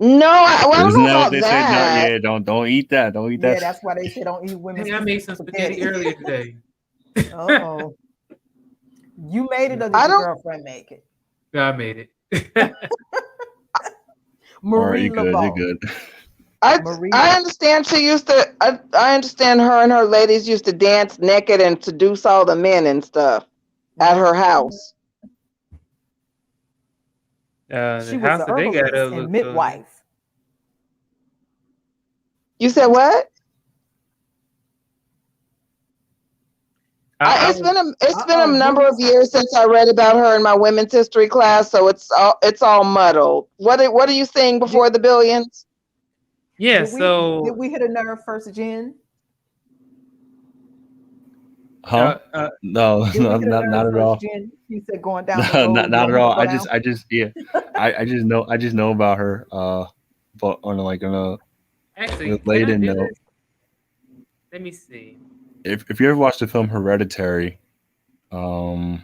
No, I don't isn't know that what about they say? No, that. yeah, don't eat that. Don't eat Yeah, that. that's why they say don't eat women's Hey, I made some spaghetti spaghetti. earlier today. Uh-oh. You made it, or did I your don't. girlfriend make it? I made it. All right, Marie you're good. You're Laveau. good. Marie I Laveau. understand she used to. I understand her and her ladies used to dance naked and seduce all the men and stuff at her Mhm. house. The She was house a that they got herbalist and looks so. midwife. You said what? I was. It's been a Uh-oh, number of voodoo. years since I read about her in my women's history class, so it's all muddled. What are you seeing Did, before the billions? Yeah. did So. we hit a nerve first, Jen? Huh? Uh, uh, No, Did we no, hit a not nerve at first, all. Jen? You said going down the No, road you not don't at want to all. go down. I just, yeah. I just know about her. But on a actually, can I related do note, this? Let me see. if you ever watched the film Hereditary, um,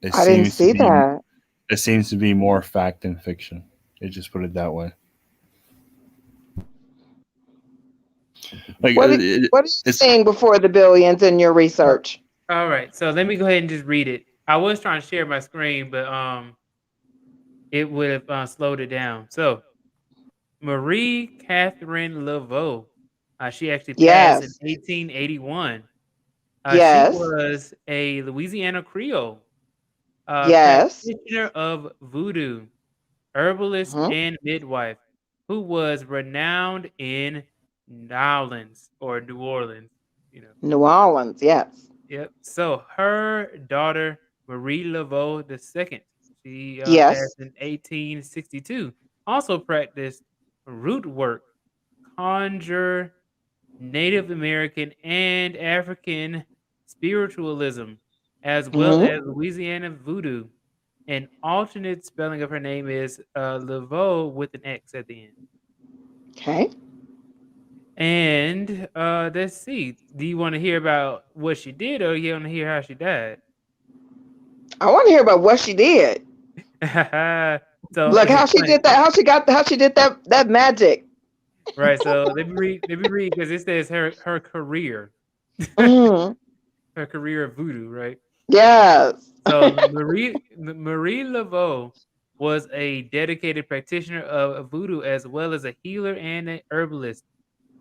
it I didn't seems to see be that. more fact than fiction. It just put it that way. Like What are you it's seeing before the billions in your research? All right. So let me go ahead and just read it. I was trying to share my screen, but it would have slowed it down. So Marie Catherine Laveau, she actually passed in Yes. 1881. She Yes. was a Louisiana Creole, Yes. practitioner of voodoo, herbalist, Hmm. and midwife, who was renowned in New Orleans. You know, New Orleans. Yes. yep. So her daughter Marie Laveau II, she Yes. passed in 1862. Also practiced root work, conjure, Native American and African spiritualism, as well Hmm. as Louisiana voodoo. An alternate spelling of her name is Laveau with an X at the end. Okay. And let's see. Do you want to hear about what she did, or you want to hear how she died? I want to hear about what she did. So Like it's how she funny, did that. How she did that magic. right? So let me read. Let me read because it says her career, Hmm. her career of voodoo, right? Yes. So Marie Laveau was a dedicated practitioner of voodoo as well as a healer and a herbalist.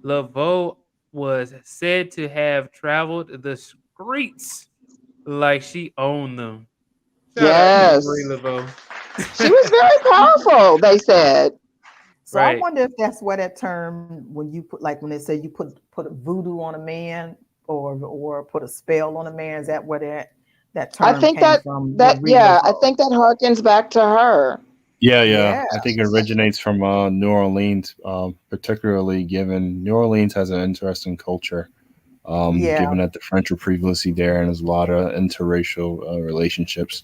Laveau was said to have traveled the streets like she owned them. Shout out to Marie Yes. Laveau. She was very powerful, they said. So I Right. wonder if that's where that term, when you put, like when they say you put a voodoo on a man, or put a spell on a man, is that where that I term think came that from, that Marie yeah, I Laveau? think that harkens back to her. Yeah, yeah. Yeah, I think it originates from New Orleans, particularly given New Orleans has an interesting culture, yeah, given that the French were previously there and there's a lot of interracial relationships.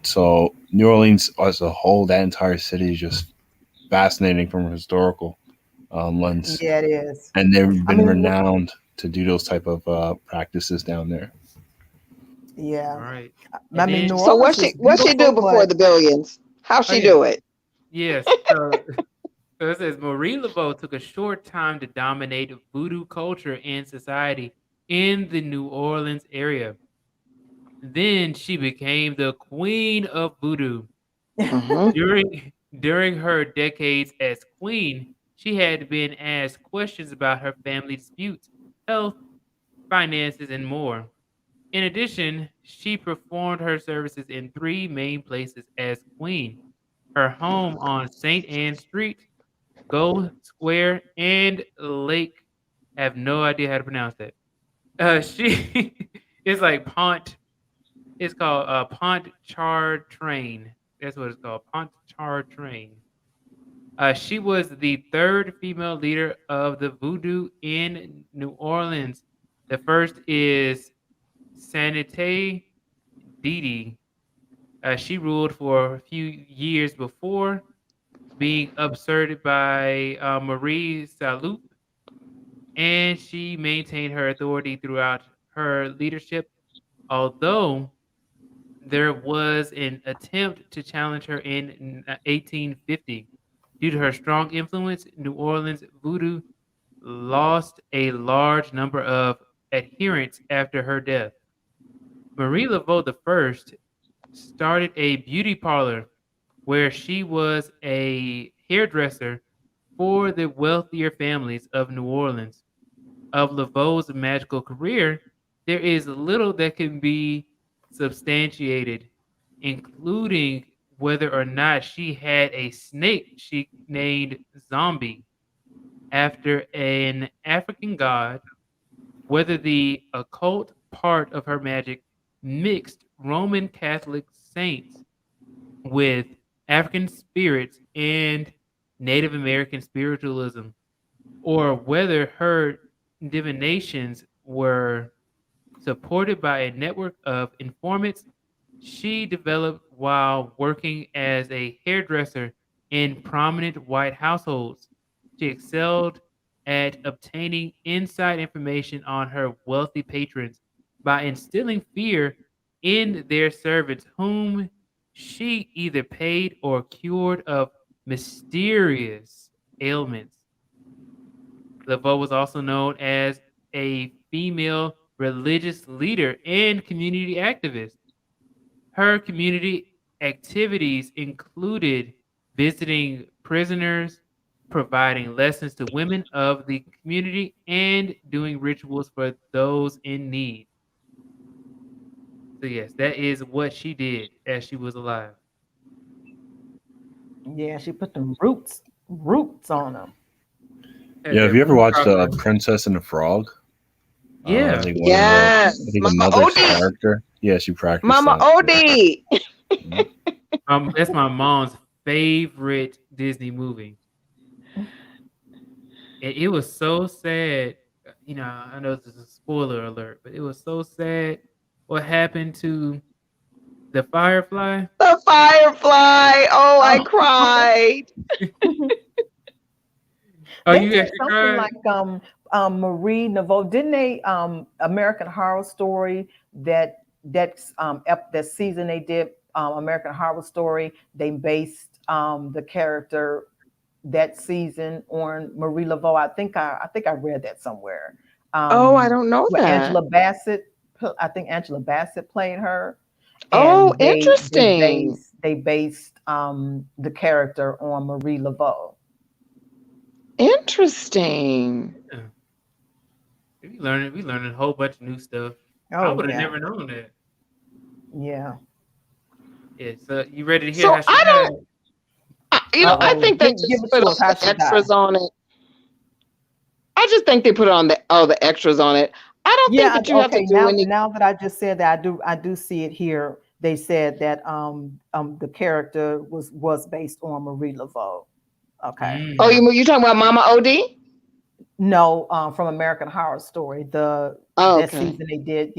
So New Orleans as a whole, that entire city is just fascinating from a historical lens, yeah, it is. and they've I been mean, renowned to do those type of practices down there. yeah. Right. I And mean, then New So Orleans is what she do beautiful, before but the billions? How oh she yeah. do it? Yes. So it says Marie Laveau took a short time to dominate voodoo culture and society in the New Orleans area. Then she became the queen of voodoo. Hmm. During her decades as queen, she had been asked questions about her family disputes, health, finances, and more. In addition, she performed her services in three main places as queen: her home on St. Anne Street, Gold Square, and Lake. I have no idea how to pronounce that. She it's like Pont. It's called Pontchartrain. That's what it's called, Pontchartrain. She was the third female leader of the Voodoo in New Orleans. The first is Sanité Didi. She ruled for a few years before being usurped by Marie Saloup, and she maintained her authority throughout her leadership, although there was an attempt to challenge her in 1850. Due to her strong influence, New Orleans voodoo lost a large number of adherents after her death. Marie Laveau I started a beauty parlor where she was a hairdresser for the wealthier families of New Orleans. Of Laveau's magical career, there is little that can be substantiated, including whether or not she had a snake she named Zombie after an African god, whether the occult part of her magic mixed Roman Catholic saints with African spirits and Native American spiritualism, or whether her divinations were supported by a network of informants she developed while working as a hairdresser in prominent white households. She excelled at obtaining inside information on her wealthy patrons by instilling fear in their servants, whom she either paid or cured of mysterious ailments. Laveau was also known as a female religious leader and community activist. Her community activities included visiting prisoners, providing lessons to women of the community, and doing rituals for those in need. So yes, that is what she did as she was alive. Yeah, she put them roots on them. Had Yeah, have that you ever watched proper. Princess and the Frog? I Yeah. think one of I Yes, think the Mama mother's Odie, character. Yeah, she practiced Mama that. Odie. Mhm. That's my mom's favorite Disney movie. And it was so sad. I know this is a spoiler alert, but it was so sad what happened to the Firefly. The Firefly. Oh, I Oh. cried. Oh, They you did actually something cried? like Marie Laveau, didn't they? American Horror Story, that season they did American Horror Story. They based the character that season on Marie Laveau. I think I read that somewhere. Oh, I Um, don't know where that. Angela Bassett, I think Angela Bassett played her, Oh, and interesting. they based the character on Marie Laveau. Interesting. Yeah. We learning a whole bunch of new stuff. I Oh would have yeah, never known that. yeah. Yeah, so you ready to hear So how she I died? don't. Uh I oh. think they Give just it put to all us. How the she died? extras on it. I just think they put on the all the extras on it. I don't think Yeah. that you have to Okay. do Now, any. now that I just said that, I do see it here. They said that the character was based on Marie Laveau. Okay. Oh, Mm. you talking about Mama Odie? No, from American Horror Story. Oh, That okay. season they did.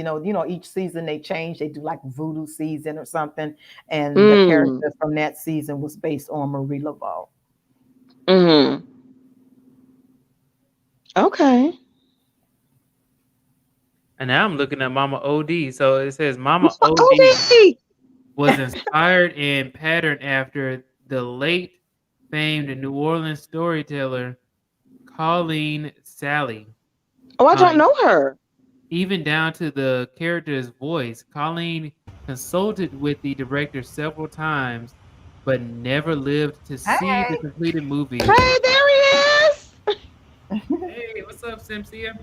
Each season they change. They do like voodoo season or something, and the Mm. character from that season was based on Marie Laveau. Mm. Okay. And now I'm looking at Mama OD. So it says Mama Mama OD Odie. was inspired and patterned after the late famed New Orleans storyteller Colleen Sally. Oh, I Uh, don't know her. even down to the character's voice. Colleen consulted with the director several times, but never lived to see the Hey. completed movie. Hey, there he is. Hey, what's up, Cynthia?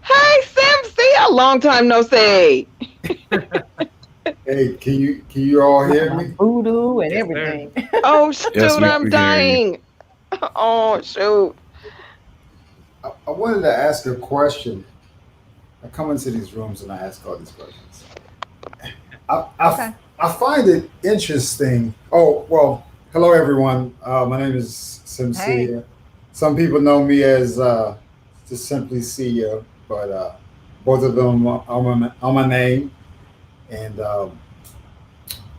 Hey, Sim. See, a long time no see. Hey, can you all Talking hear about me? voodoo and Yes, sir. everything. Oh Yes, shoot, we I'm can hear you. dying. Oh shoot. I wanted to ask a question. I come into these rooms and I ask all these questions. I, I, Okay. I find it interesting. Oh, well, hello everyone. My name is Hey. Sincere. Some people know me as just simply CEO, but both of them are my name. And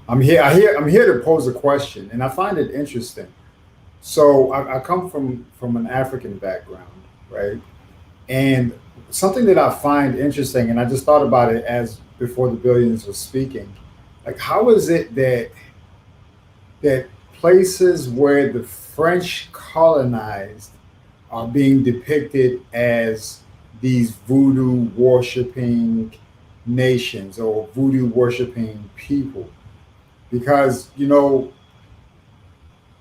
I'm here to pose a question, and I find it interesting. So I come from an African background, right? And something that I find interesting, and I just thought about it as before the billions was speaking, like how is it that places where the French colonized are being depicted as these voodoo worshiping nations or voodoo worshiping people? Because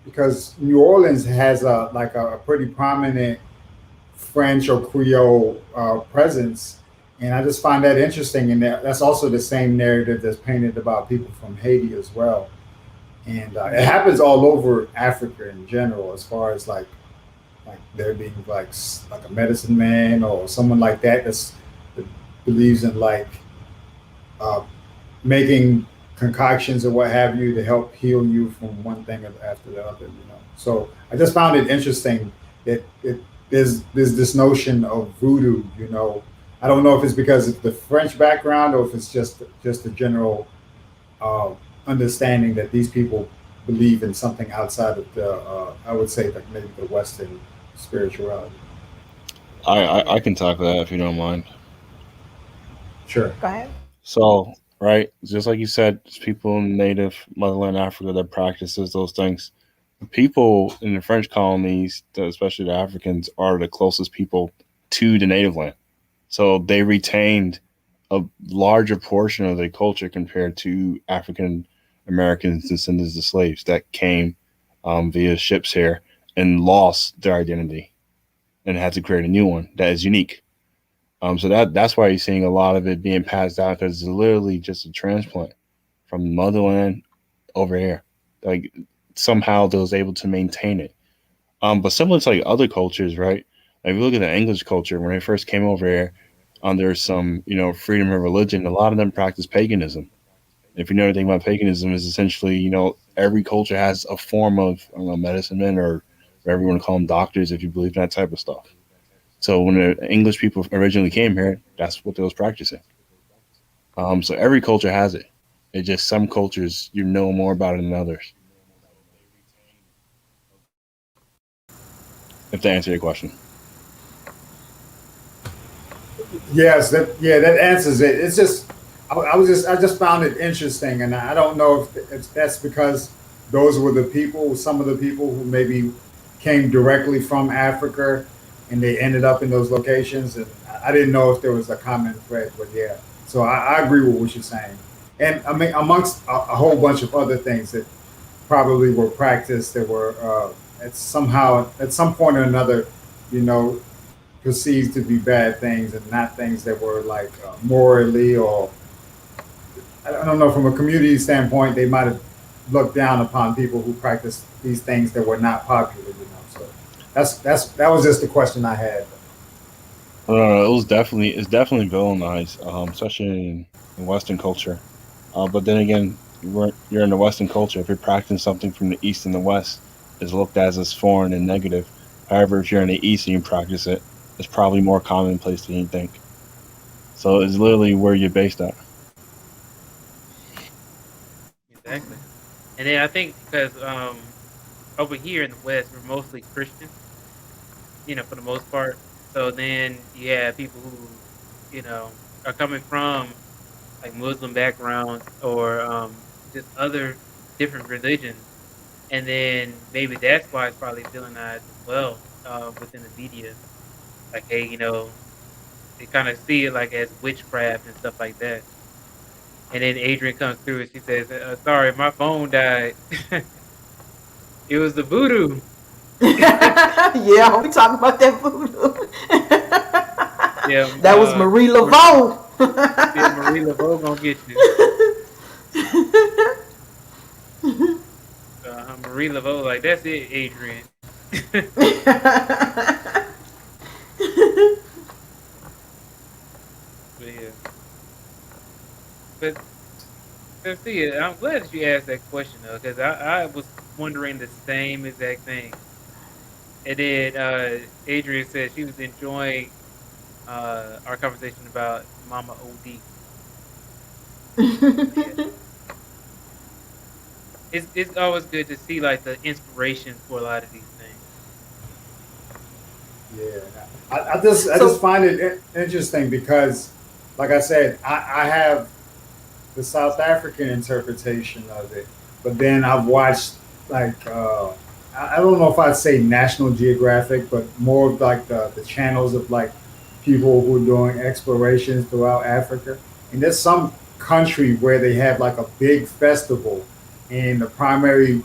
because New Orleans has a pretty prominent French or Creole presence, and I just find that interesting. And that's also the same narrative that's painted about people from Haiti as well. And it happens all over Africa in general, as far as like there being like a medicine man or someone like that believes in uh, making concoctions or what have you to help heal you from one thing after the other. So I just found it interesting that there's this notion of voodoo. I don't know if it's because of the French background or if it's just a general uh, understanding that these people believe in something outside of the I would say like maybe the Western spirituality. I can talk to that if you don't mind. Sure. Go ahead. So, right, just like you said, it's people in native motherland Africa that practices those things. People in the French colonies, especially the Africans, are the closest people to the native land. So they retained a larger portion of their culture compared to African Americans, descendants of slaves that came via ships here and lost their identity and had to create a new one that is unique. So that's why you're seeing a lot of it being passed down because it's literally just a transplant from the motherland over here. Like somehow they was able to maintain it. But similar to like other cultures, right? Like if you look at the English culture when they first came over here, under some freedom of religion, a lot of them practice paganism. If you know anything about paganism, is essentially every culture has a form of I don't know, medicine men or whatever you want to call them, doctors, if you believe in that type of stuff. So when the English people originally came here, that's what they was practicing. So every culture has it. It's just some cultures you know more about it than others. If that answer your question. Yes, that answers it. It's just I just found it interesting, and I don't know if that's because those were the people, some of the people who maybe came directly from Africa, and they ended up in those locations. And I didn't know if there was a common thread, but yeah. So I agree with what you're saying, and I mean amongst a whole bunch of other things that probably were practiced that were at somehow at some point or another, you know, perceived to be bad things and not things that were like morally or I don't know from a community standpoint they might have looked down upon people who practice these things that were not popular, you know. So that was just the question I had. It was definitely it's definitely villainized, especially in Western culture. But then again, you're in the Western culture. If you're practicing something from the East and the West, it's looked as foreign and negative. However, if you're in the East and you practice it, it's probably more commonplace than you think. So it's literally where you're based at. Exactly. And then I think because over here in the West we're mostly Christian, for the most part. So then you have people who, are coming from like Muslim backgrounds or just other different religions, and then maybe that's why it's probably villainized as well within the media. Like, hey, they kind of see it like as witchcraft and stuff like that. And then Adrian comes through and she says, "Sorry, my phone died. It was the voodoo." Yeah, we talking about that voodoo. Yeah, That was Marie Laveau. yeah, Marie Laveau gonna get you. Marie Laveau, like that's it, Adrian. But yeah, but let's see. I'm glad that you asked that question though, because I was wondering the same exact thing. And then Adrian said she was enjoying our conversation about Mama OD. But yeah, it's always good to see like the inspiration for a lot of these things. Yeah, I just So find it interesting because, like I said, I have the South African interpretation of it, but then I've watched like I don't know if I'd say National Geographic, but more of like the channels of like people who are doing explorations throughout Africa, and there's some country where they have like a big festival, and the primary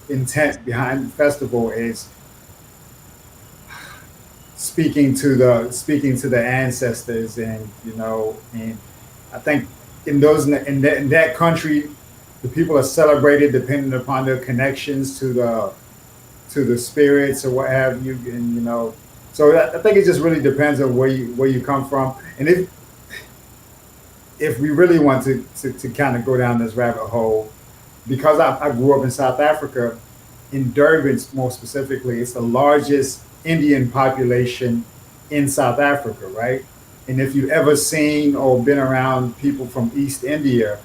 intent behind the festival is speaking to the ancestors, and and I think in that country the people are celebrated depending upon their connections to the spirits or what have you, and so I think it just really depends on where you come from, and if we really want to kind of go down this rabbit hole, because I grew up in South Africa, in Durban more specifically, it's the largest Indian population in South Africa, right? And if you've ever seen or been around people from East India,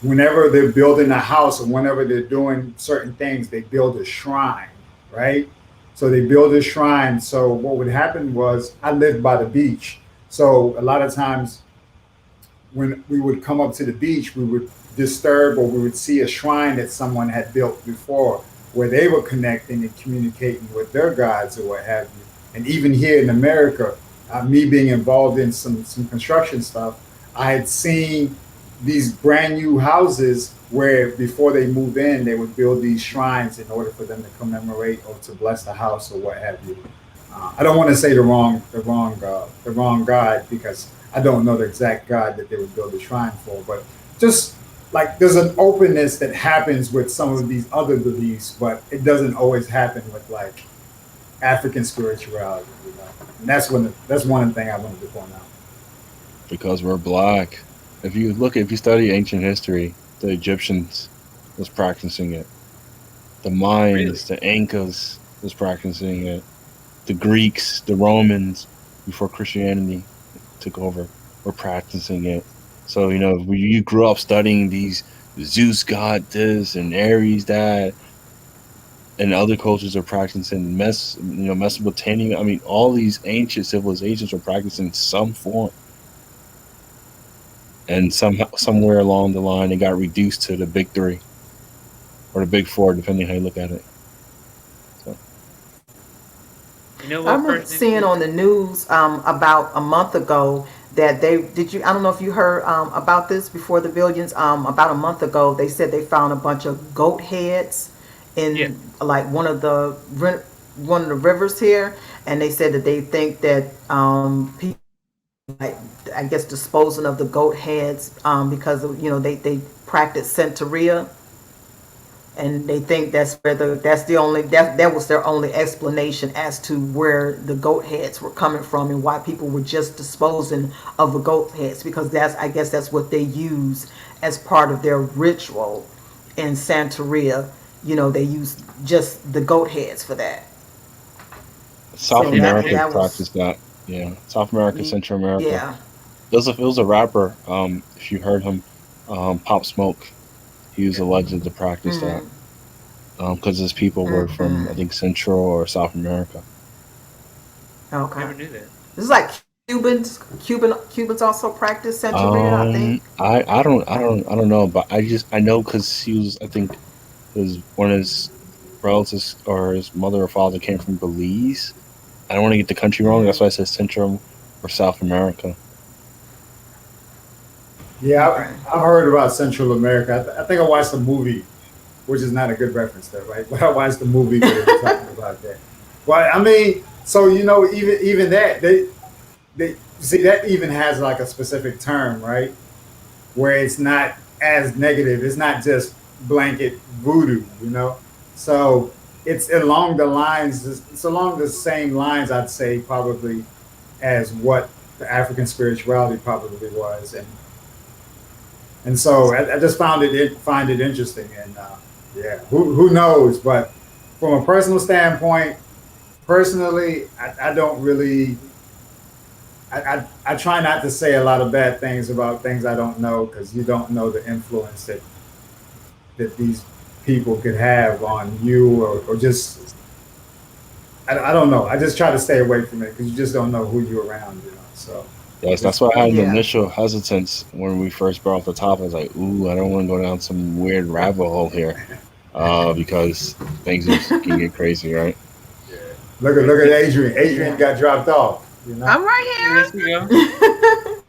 whenever they're building a house or whenever they're doing certain things, they build a shrine, right? So they build a shrine. So what would happen was I lived by the beach. So a lot of times when we would come up to the beach, we would disturb or we would see a shrine that someone had built before where they were connecting and communicating with their gods or what have you. And even here in America, me being involved in some construction stuff, I had seen these brand new houses where before they move in, they would build these shrines in order for them to commemorate or to bless the house or what have you. I don't want to say the wrong god because I don't know the exact god that they would build a shrine for, but just like there's an openness that happens with some of these other beliefs, but it doesn't always happen with like African spirituality, you know. And that's one thing I wanted to point out. because we're black. If you study ancient history, the Egyptians was practicing it. The Really? Mayans, the Incas was practicing it. The Greeks, the Romans, before Christianity took over, were practicing it. So when you grew up studying these Zeus god this and Ares that, and other cultures are practicing Mesopotamia. I mean, all these ancient civilizations are practicing some form, and somewhere along the line, it got reduced to the big three or the big four, depending how you look at it. So, You know I what remember person seeing is on the news about a month ago that they did you I don't know if you heard about this before the billions. About a month ago, they said they found a bunch of goat heads yeah. in like one of the rivers here, and they said that they think that people like I guess disposing of the goat heads because of, they practice Santeria, and they think that was their only explanation as to where the goat heads were coming from and why people were just disposing of the goat heads, because I guess that's what they use as part of their ritual in Santeria. They use just the goat heads for that. South So Did I America hear? that was practiced that. Yeah, South America, Central America. yeah. It was a rapper. If you heard him, Pop Smoke. He was Yeah. alleged to practice that Mm, because his people were from, I mm-hmm. think, Central or South America. Okay. Never knew that. This is like Cubans also practice Santeria, I think. I don't know, but I know because he was, I think, one of his relatives or his mother or father came from Belize. I don't want to get the country wrong. That's Mm, why I said Central or South America. Yeah, okay. I've heard about Central America. I think I watched a movie, which is not a good reference there, right? But I watched the movie where they were talking about that. But I mean, so even that they see that even has like a specific term, right? Where it's not as negative. It's not just blanket voodoo, you know. So it's along the lines. It's along the same lines, I'd say, probably as what the African spirituality probably was, and so I just find it interesting, and yeah, who knows? But from a personal standpoint, personally, I don't really. I try not to say a lot of bad things about things I don't know because you don't know the influence that these people could have on you or just I don't know. I just try to stay away from it because you just don't know who you're around, you know. So Yes, that's just why I had an Yeah. initial hesitance when we first brought up the topic. I was like, "Ooh, I don't want to go down some weird rabbit hole here," because can get crazy, right? yeah. Look at Adrian. Adrian Yeah. got dropped off. You know. I'm right Yes, you go. here.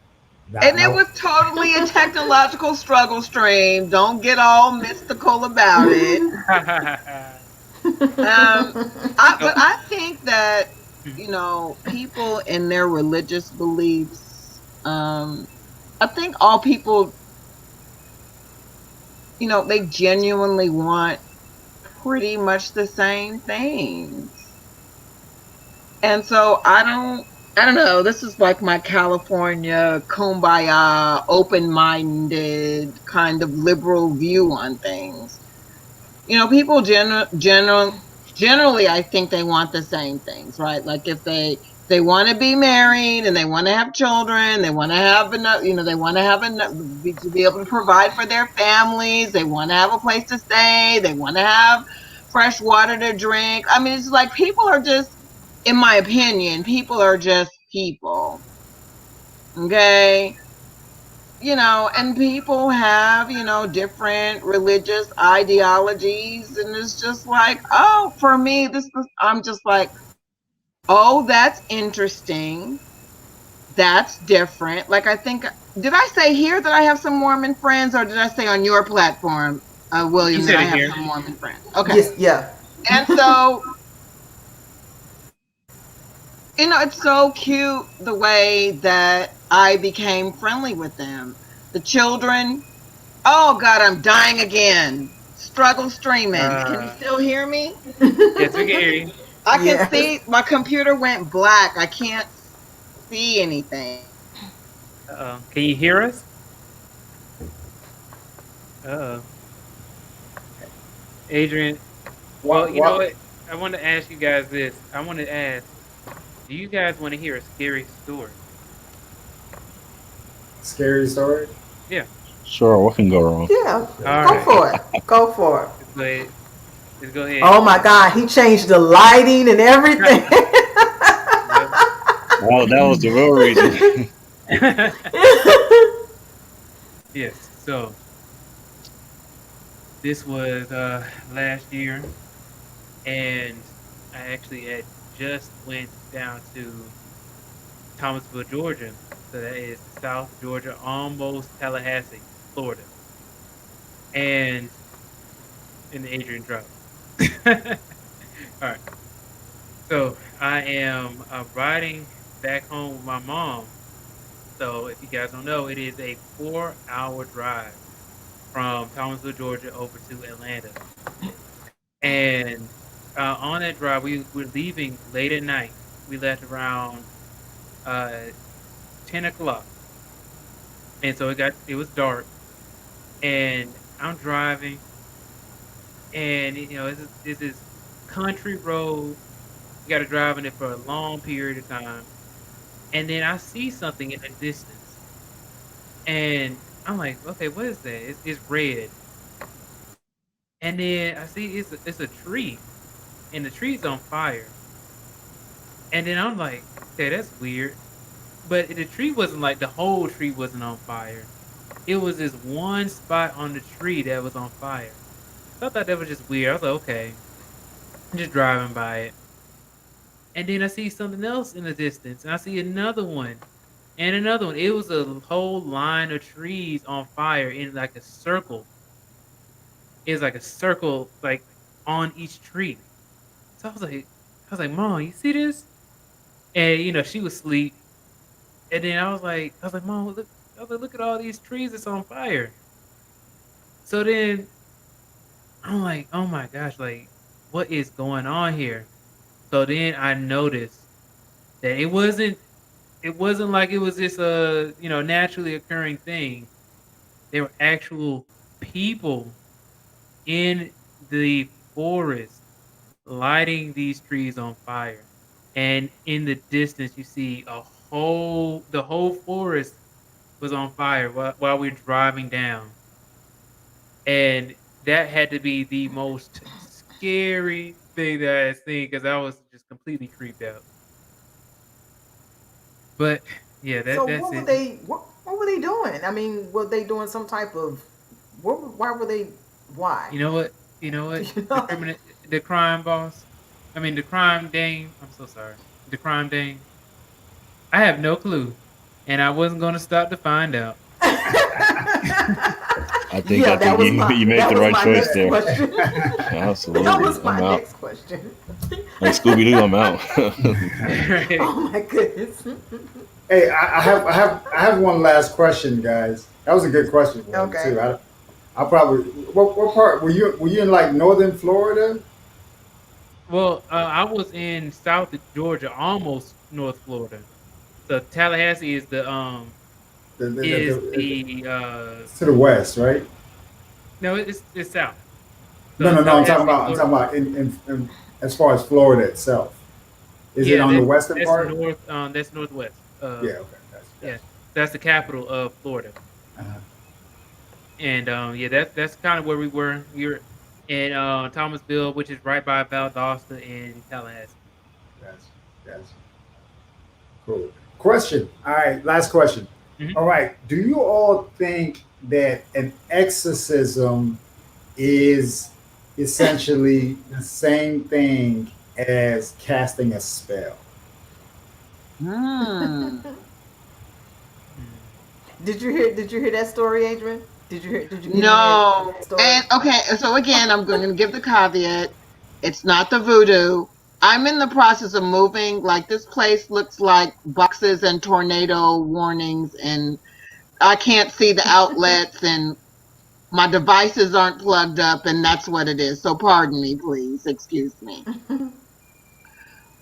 And it No. was totally a technological struggle stream. Don't get all mystical about it. But So, I think that, people in their religious beliefs, I think all people, they genuinely want pretty much the same things. And so I don't know, this is like my California kumbaya, open-minded kind of liberal view on things. People generally, I think they want the same things, right? Like if they want to be married and they want to have children, they want to have enough, they want to have enough to be able to provide for their families, they want to have a place to stay, they want to have fresh water to drink. I mean, it's like people are just, in my opinion, people are just people. Okay? And people have, different religious ideologies, and it's just like, oh, for me, I'm just like, oh, that's interesting. that's different. Like, I think, did I say here that I have some Mormon friends, or did I say on your platform, You William, that said I it have here. some Mormon friends? Okay. Yes, yeah. And so, it's so cute the way that I became friendly with them. The children, oh God, I'm dying again. Struggle streaming. Can you Uh, still hear me? yes, we can hear you. I can Yes. see my computer went black. I can't see anything. Can you hear us? Uh, Adrian. Well, you know What what? I want to ask you guys this. I want to ask, do you guys want to hear a scary story? scary story? Yeah. Sure, what can go wrong? Yeah. All Go right. for it. Go for it. Let's go ahead. Let's go ahead. Oh my God, he changed the lighting and everything. Yep. Oh, that was the real reason. Yes. So this was last year, and I actually had just went down to Thomasville, Georgia. So that is South Georgia, almost Tallahassee, Florida, and in the Adrian dropped. All right. So I am riding back home with my mom. So if you guys don't know, it is a 4-hour drive from Thomasville, Georgia, over to Atlanta. And on that drive, we were leaving late at night. We left around uh, 10 o'clock, and so it was dark, and I'm driving, and it's this country road. You got to drive in it for a long period of time, and then I see something in the distance, and I'm like, okay, what is that? It's red, and then I see it's a tree, and the tree's on fire, and then I'm like, okay, that's weird. But the tree wasn't like the whole tree wasn't on fire. It was this one spot on the tree that was on fire. So I thought that was just weird. I was like, okay, I'm just driving by it. And then I see something else in the distance, and I see another one and another one. It was a whole line of trees on fire in like a circle. It was like a circle, like on each tree. So I was like, Mom, you see this? And she was asleep. And then I was like, Mom, look. I was like, look at all these trees that's on fire. So then I'm like, oh my gosh, like what is going on here? So then I noticed that it wasn't like it was this naturally occurring thing. There were actual people in the forest lighting these trees on fire. And in the distance you see the whole forest was on fire while we're driving down. And that had to be the most scary thing that I had seen because I was just completely creeped out. But yeah, So that's what were it. they? What were they doing? I mean, were they doing some type of? Why were they? Why? You know what? You know what? You The know? criminal, the crime boss. I mean, the crime dame. I'm so sorry. The crime dame. I have no clue, and I wasn't going to stop to find out. I think Yeah, I think you made that the was right my choice next there. question. That Absolutely, was my I'm out. next question. Like Scooby Doo, I'm out. Right. Oh my goodness. Hey, I have one last question, guys. That was a good question for him Okay. too. I probably what part were you in like northern Florida? Well, I was in South Georgia, almost North Florida. So Tallahassee is the It's to the west, right? no, it's south. No, So no, no. I'm talking Tallahassee, about I'm Florida. talking about in as far as Florida itself. Is it Yeah, on the that's western that's part? north. That's northwest. Yeah. Okay. Yeah, Gotcha. that's the capital of Florida. Uh-huh. And yeah, that's kind of where we were. We were in Thomasville, which is right by Valdosta and Tallahassee. Gotcha. Gotcha. Cool. Question. All right. Last question. Mhm. All right. Do you all think that an exorcism is essentially the same thing as casting a spell? Hmm. Did you hear that story, Adrian? Did you get any of No. that story? And okay, so again, I'm going to give the caveat. It's not the voodoo. I'm in the process of moving. Like this place looks like boxes and tornado warnings, and I can't see the outlets, and my devices aren't plugged up, and that's what it is. So pardon me, please. Excuse me.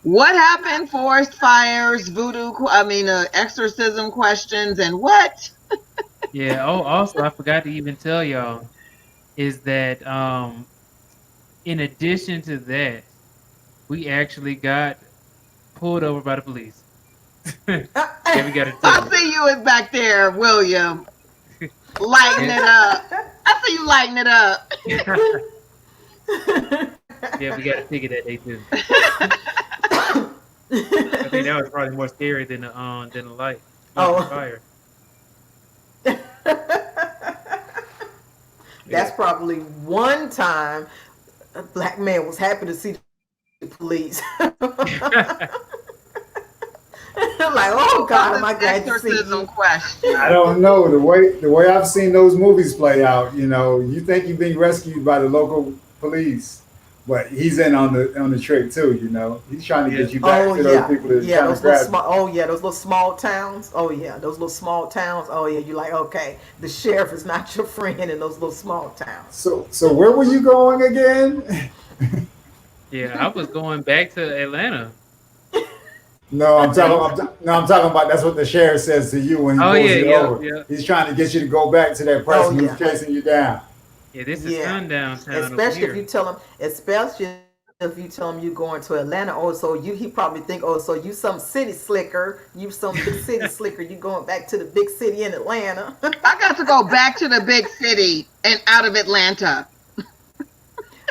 What happened? Forest fires, voodoo, exorcism questions, and what? Yeah. Oh, also, I forgot to even tell y'all is that in addition to that, we actually got pulled over by the police. Yeah, we got a I ticket. see you back there, William. Lighten Yeah, it up. I see you lighten it up. yeah, we got a ticket that day too. I think that was probably more scary than the light. Well, the Oh, fire. that's Yeah. probably one time a black man was happy to see the police. Like, oh From God, am this I glad to see exorcism you? I question. don't know the way I've seen those movies play out. You know, you think you're being rescued by the local police, but he's in on the trick too. You know, he's trying to Yeah. get you back Oh to those yeah, people that are yeah. trying to Those little grab you. small. Oh yeah, those little small towns. Oh yeah, those little small towns. Oh yeah, you're like, okay, the sheriff is not your friend in those little small towns. So where were you going again? Yeah, I was going back to Atlanta. No, I'm Yeah. talking. I'm talking about that's what the sheriff says to you when he Oh pulls yeah, you yep, over. yep. He's trying to get you to go back to that Oh person who's yeah, chasing you down. Yeah, this is yeah. sundown town over Especially if you here. tell him. Especially if you tell him you're going to Atlanta. Oh, so you he probably think, oh, so you some city slicker. You some big city slicker. You going back to the big city in Atlanta. I got to go back to the big city and out of Atlanta.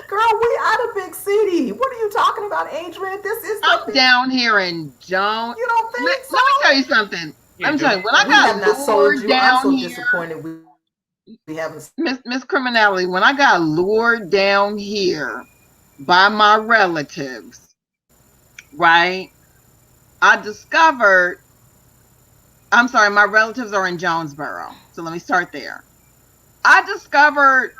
Girl, we out of big city. What are you talking about, Adrian? This is the I'm big. down here and don't. You don't Let, think so? let me tell you something. Yeah, Let me tell you, when I We got have not sold lured you. I'm down so here, disappointed. We haven't. Miss Criminality, when I got lured down here by my relatives, right? I discovered, I'm sorry, my relatives are in Jonesboro. So let me start there. I discovered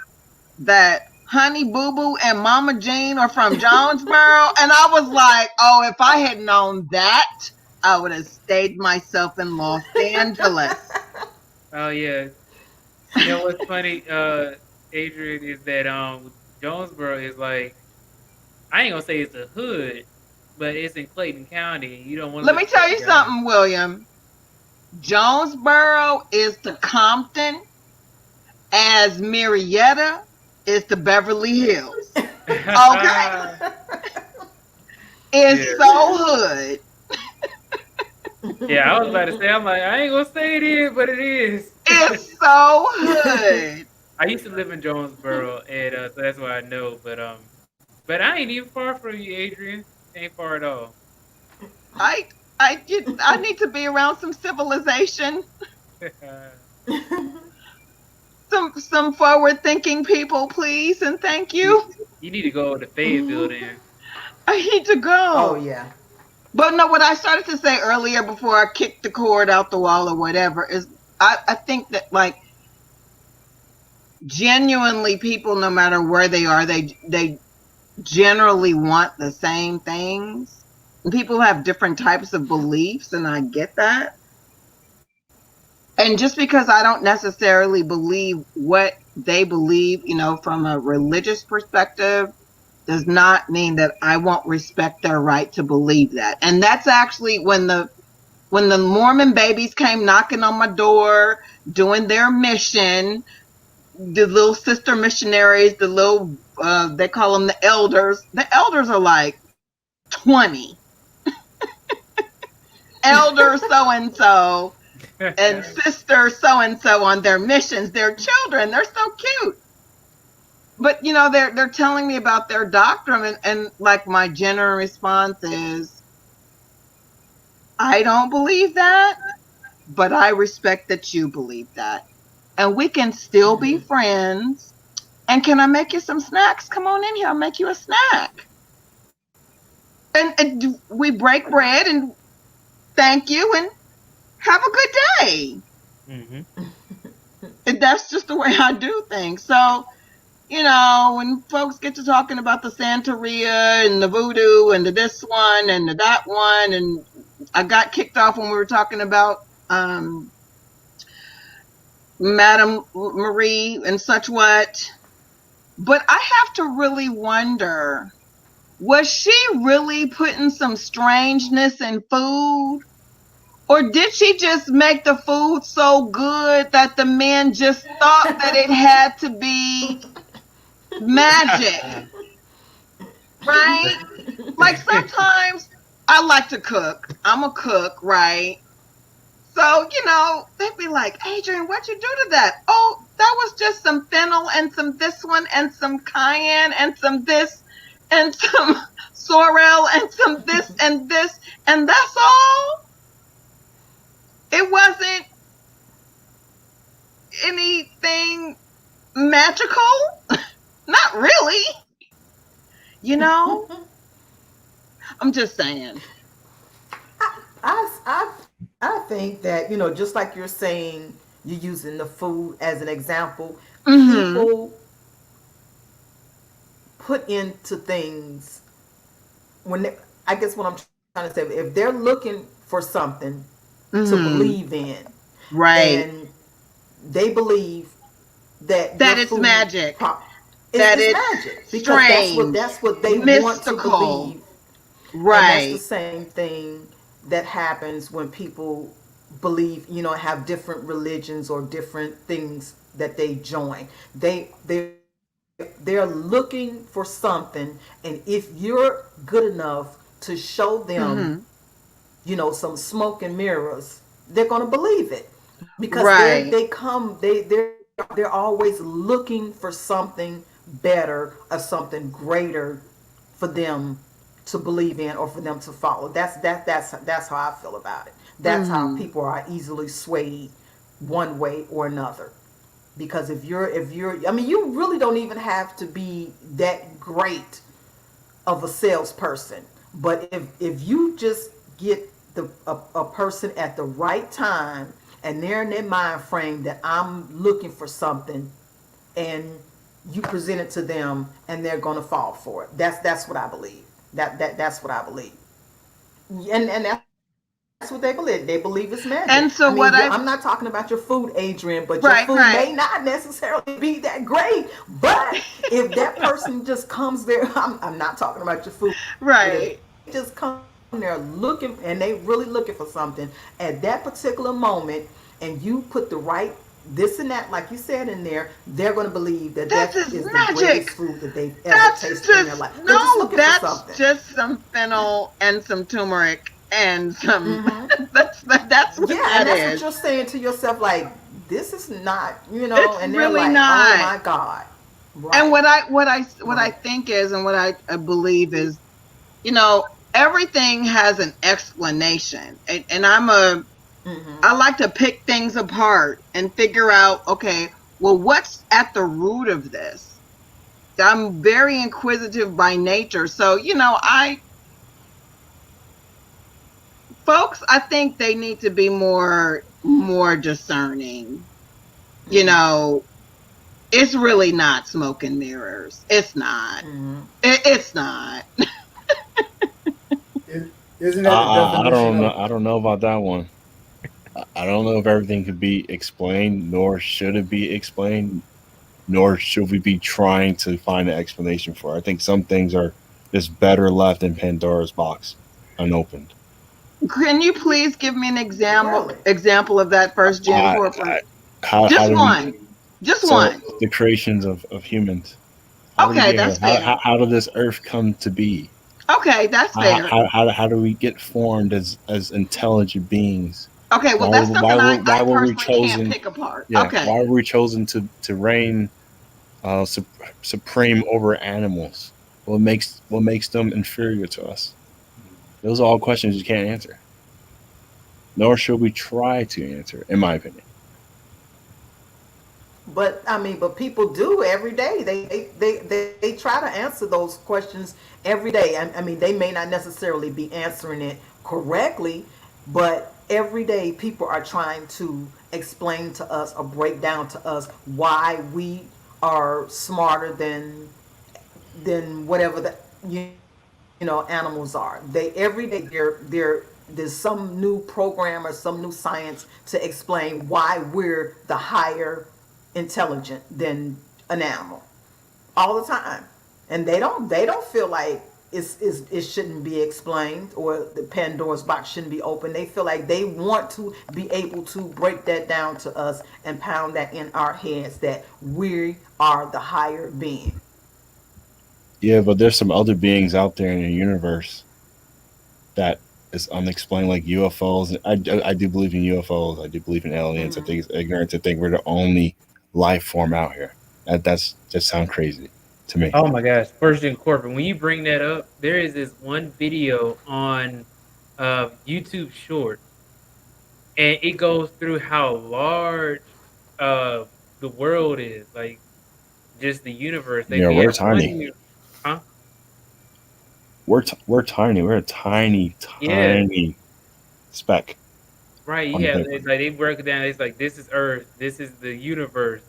that Honey Boo Boo and Mama Jean are from Jonesboro. And I was like, oh, if I had known that, I would have stayed myself in Los Angeles. Oh yeah. You know what's funny, Adrian, is that Jonesboro is like I ain't gonna say it's a hood, but it's in Clayton County. You don't want to Let live me in tell Clayton you County. something, William. Jonesboro is to Compton as Marietta is to Beverly Hills. Okay? It's Yeah. so hood. Yeah, I was about to say, I'm like, I ain't gonna say it is, but it is. It's so hood. I used to live in Jonesboro, and so that's why I know. But I ain't even far from you, Adrian. Ain't far at all. I I need to be around some civilization, some forward thinking people, please, and thank you, you. you need to go to Fayetteville then. I need to Oh go. yeah. But no, what I started to say earlier before I kicked the cord out the wall or whatever is I think that like genuinely people, no matter where they are, they generally want the same things. And people have different types of beliefs, and I get that. And just because I don't necessarily believe what they believe, from a religious perspective, does not mean that I won't respect their right to believe that. And that's actually when the Mormon babies came knocking on my door, doing their mission, the little sister missionaries, the little they call them the elders. The elders are like 20. Elder so and so and sister so and so on their missions. They're children. They're so cute. But they're telling me about their doctrine, and like my general response is, I don't believe that, but I respect that you believe that. And we can still be friends. And can I make you some snacks? Come on in here. I'll make you a snack. And we break bread and thank you and have a good day. Hmm. And that's just the way I do things. So, when folks get to talking about the Santeria and the voodoo and the this one and the that one, and I got kicked off when we were talking about um, Madame Marie and such what. But I have to really wonder, was she really putting some strangeness in food? Or did she just make the food so good that the men just thought that it had to be magic, right? Like sometimes I like to cook. I'm a cook, right? So, they'd be like, Adrian, what'd you do to that? Oh, that was just some fennel and some this one and some cayenne and some this and some sorrel and some this, and that's all. It wasn't anything magical. Not really. You know, I'm just saying. I think that, just like you're saying, you're using the food as an example. Mm-hmm. People put into things when they, I guess what I'm trying to say, if they're looking for something to Mm-hmm. believe in, Right. and they believe that your That it's food magic. That is it's magic because strange, that's what they want to mystical. believe. And that's the Right. same thing that happens when people believe, have different religions or different things that they join. They're looking for something, and if you're good enough to show them, Mm-hmm. some smoke and mirrors, they're going to believe it because Right. they're always looking for something better or something greater for them to believe in or for them to follow. That's how I feel about it. That's how Mm-hmm. people are easily swayed one way or another. Because if you're, I mean, you really don't even have to be that great of a salesperson. But if you just get a person at the right time, and they're in their mind frame that I'm looking for something, and you present it to them, and they're going to fall for it. That's what I believe. That's what I believe. And that's what they believe. They believe it's magic. And I so mean, what I I'm not talking about your food, Adrian, but your right, food right, may not necessarily be that great. But if that person just comes there, I'm not talking about your food, but if right. they just come there looking and they really looking for something at that particular moment, and you put the right this and that, like you said in there, they're going to believe that This that is is the magic. greatest food that they've ever That's tasted in their just life. They're just no, looking for that's something. just some fennel and some turmeric and some Mm-hmm. that's what Yeah, and that that's what is. you're saying to yourself, like, this is not, It's and they're really like, oh not. my God. And Right. what I Right. think is, and what I believe is, you know, everything has an explanation. And Mm-hmm. I like to pick things apart and figure out, okay, well, what's at the root of this? I'm very inquisitive by nature. So, folks, I think they need to be more discerning. You Mm-hmm. know, it's really not smoke and mirrors. It's not. Mm-hmm. It's not. Is, isn't that the I definition don't know. of I don't know about that one. I don't know if everything could be explained, nor should it be explained, nor should we be trying to find an explanation for it. I think some things are just better left in Pandora's box, unopened. Can you please give me an example Really? example of that first gen I, corporate? I, how Just do we? one. Just So one. the creations of humans. How do we Okay, get here? that's fair. How did this Earth come to be? Okay, that's fair. How do we get formed as intelligent beings? Okay, well, that's something I Why were we personally can't chosen? pick apart. Yeah, Okay. why were we chosen to reign supreme over animals? What makes them inferior to us? Those are all questions you can't answer, nor should we try to answer, in my opinion. But I mean, but people do every day. They try to answer those questions every day. I mean, they may not necessarily be answering it correctly, but every day people are trying to explain to us or break down to us why we are smarter than whatever the animals are. They every day there's some new program or some new science to explain why we're the higher intelligent than an animal all the time, and they don't feel like it shouldn't be explained or the Pandora's box shouldn't be open. They feel like they want to be able to break that down to us and pound that in our heads that we are the higher being. Yeah, but there's some other beings out there in the universe that is unexplained, like UFOs. I do believe in UFOs. I do believe in aliens. I Mm-hmm. think it's ignorant to think we're the only life form out here. That's just sound crazy to me. Oh my gosh, First Gen Corporate. When you bring that up, there is this one video on YouTube Short, and it goes through how large uh the world is, like just the universe. Like Yeah, we we're have one tiny. here, huh? We're tiny. We're a tiny, Yeah, tiny speck right. on the You have paper. it's like they break it down. It's like this is Earth, this is the universe.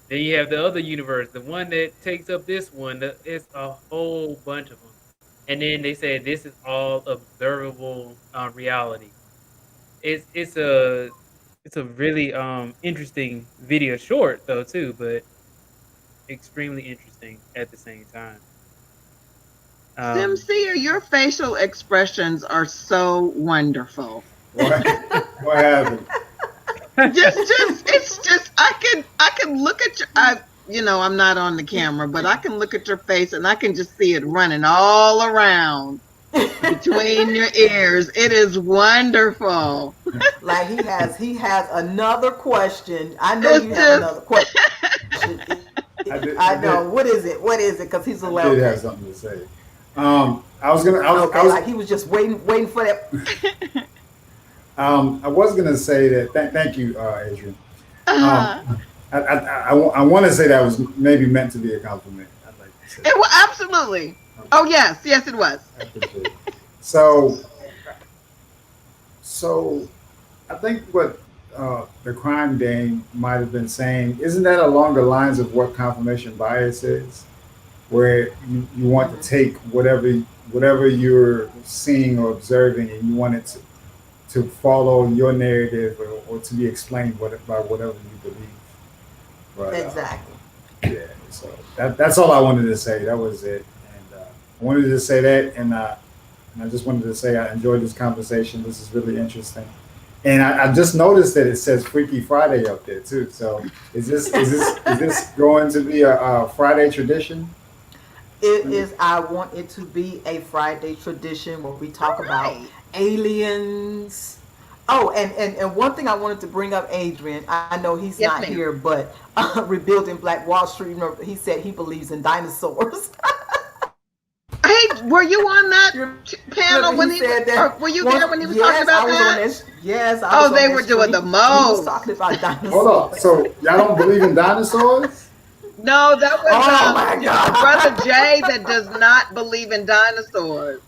Then you have the other universe, the one that takes up this one. It's a whole bunch of them. And then they said this is all observable reality. It's a really interesting video, short though too, but extremely interesting at the same time. Um, Sincere, your facial expressions are so wonderful. What? What happened? It's just I can look at I'm not on the camera, but I can look at your face and I can just see it running all around between your ears. It is wonderful. Like he has another question. I know It's you have just another question. I did. I know. What is it? What is it? Because he's a I did have okay. something to say. I was gonna. I Okay, was. like he was just waiting for that. I was gonna say that. Thank you, Adrian. uh, Um, I want to say that was maybe meant to be a compliment. I'd like to say. it was absolutely. Oh yes, it was. I appreciate it. So, so I think what the crime dame might have been saying isn't that along the lines of what confirmation bias is, where you want to take whatever you're seeing or observing and you want it to follow your narrative or to be explained by whatever you believe. But Exactly. yeah, so that's all I wanted to say. That was it, and I wanted to say that, and I just wanted to say I enjoyed this conversation. This is really interesting, and I just noticed that it says Freaky Friday up there too. So is this going to be a Friday tradition? It is. I want it to be a Friday tradition where we All talk about right. aliens. Oh, and one thing I wanted to bring up, Adrian. I know he's Yes, not ma'am. here, but rebuilding Black Wall Street. Remember, he said he believes in dinosaurs. Hey, were you on that You panel remember when he he was, said or that were you there once? when he was talking Yes, I about was on that? that. Yes, I was Oh, on they that were doing the street when he was talking most. about Hold on. dinosaurs. So y'all don't believe in dinosaurs? No, that was Oh my Brother God. Jay that does not believe in dinosaurs.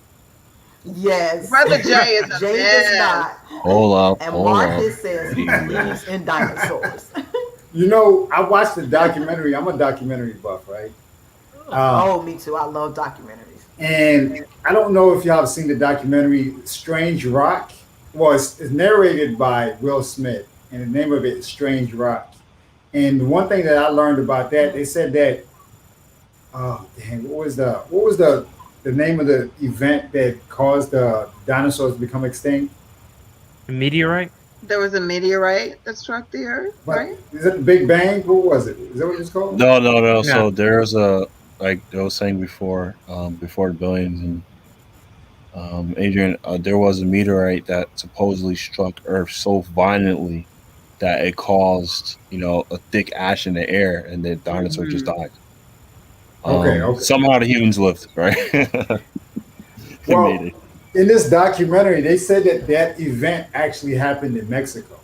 Yes, Brother Jay is a Jay does mess. not, Hold up, and hold up. Marcus says he believes in dinosaurs. You know, I watched the documentary. I'm a documentary buff, right? oh, Um, Oh, me too. I love documentaries. and I don't know if y'all have seen the documentary Strange Rock. Well, it's narrated by Will Smith, and the name of it is Strange Rock. And one thing that I learned about that, they said that, oh dang, what was the name of the event that caused the dinosaurs to become extinct? a meteorite. There was a meteorite that struck the earth, But right? is it the Big Bang? What was it? Is that what it's called? No, no, no. No, So there's a like I was saying before, before the billions and Adrian, there was a meteorite that supposedly struck Earth so violently that it caused, a thick ash in the air, and the dinosaur just Hmm. died. Okay, okay. Somehow the humans lived, right? They made Well, it. in this documentary, they said that that event actually happened in Mexico,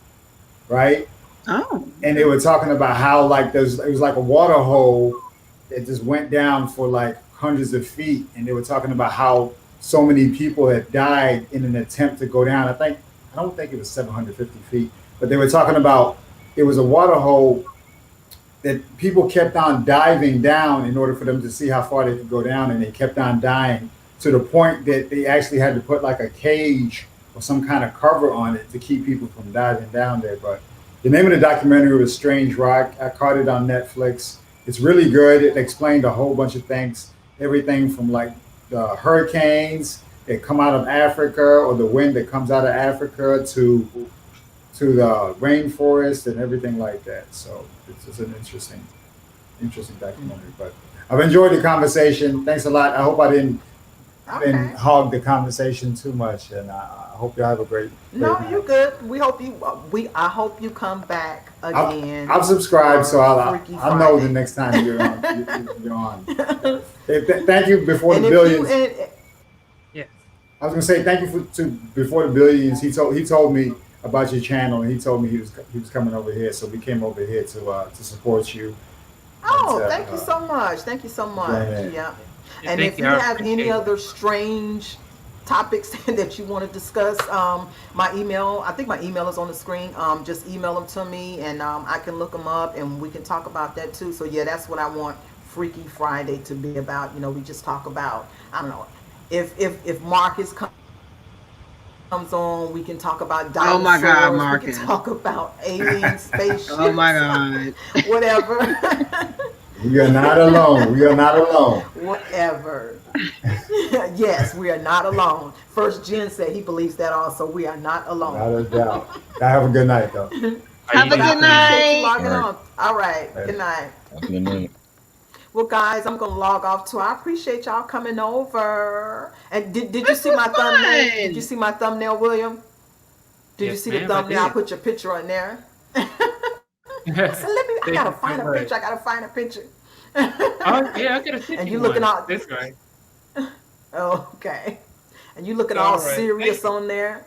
right? Oh, And they were talking about how like it was like a water hole that just went down for like hundreds of feet, and they were talking about how so many people had died in an attempt to go down. I I don't think it was 750 feet, but they were talking about it was a water hole that people kept on diving down in order for them to see how far they could go down, and they kept on dying to the point that they actually had to put like a cage or some kind of cover on it to keep people from diving down there. But the name of the documentary was Strange Rock. I caught it on Netflix. It's really good. It explained a whole bunch of things, everything from like the hurricanes that come out of Africa or the wind that comes out of Africa to the rainforest and everything like that. So it's an interesting documentary. But I've enjoyed the conversation. Thanks a lot. I hope I didn't Okay. hog the conversation too much, and I hope you have a great No, night. you good. We hope you. I hope you come back I've, again I've subscribed, so for I'll Freaky I'll know the Friday. next time you're on. You're on. Thank you before And the if you billions. and Yes. I was gonna say thank you to before the billions. He told me about your channel, and he told me he was coming over here, so we came over here to support you and oh, to thank you so much. Thank you so join much. in. Yeah. And And thank if you. you I have any appreciate it. other strange topics that you want to discuss, my email, I think my email is on the screen. Just email them to me, and I can look them up, and we can talk about that too. So yeah, that's what I want Freaky Friday to be about. We just talk about, I don't know, if Marcus comes on, we can talk about Oh my God, dinosaurs. We can Marcus. talk about aliens, Oh my spaceships, God. whatever. We are not alone. We are not alone. Whatever. Yes, we are not alone. First Jen said he believes that also. We are not alone. Not a doubt. I have a good night though. Are Have you a But too, I good Queen? appreciate you night. All logging right. on. All right. Good Later. night. Have a good night. Well, guys, I'm gonna log off too. I appreciate y'all coming over. And did you This see was my thumbnail? Did you fun. see my thumbnail, William? Did you Yes, see the ma'am. I thumbnail? I did. put your picture on there. I said, let me. I Thank gotta you so find a much. picture. I gotta find a picture. Oh yeah, I could have sent And you you looking one. all That's right. okay. And you looking all All right. Thank serious you. on there.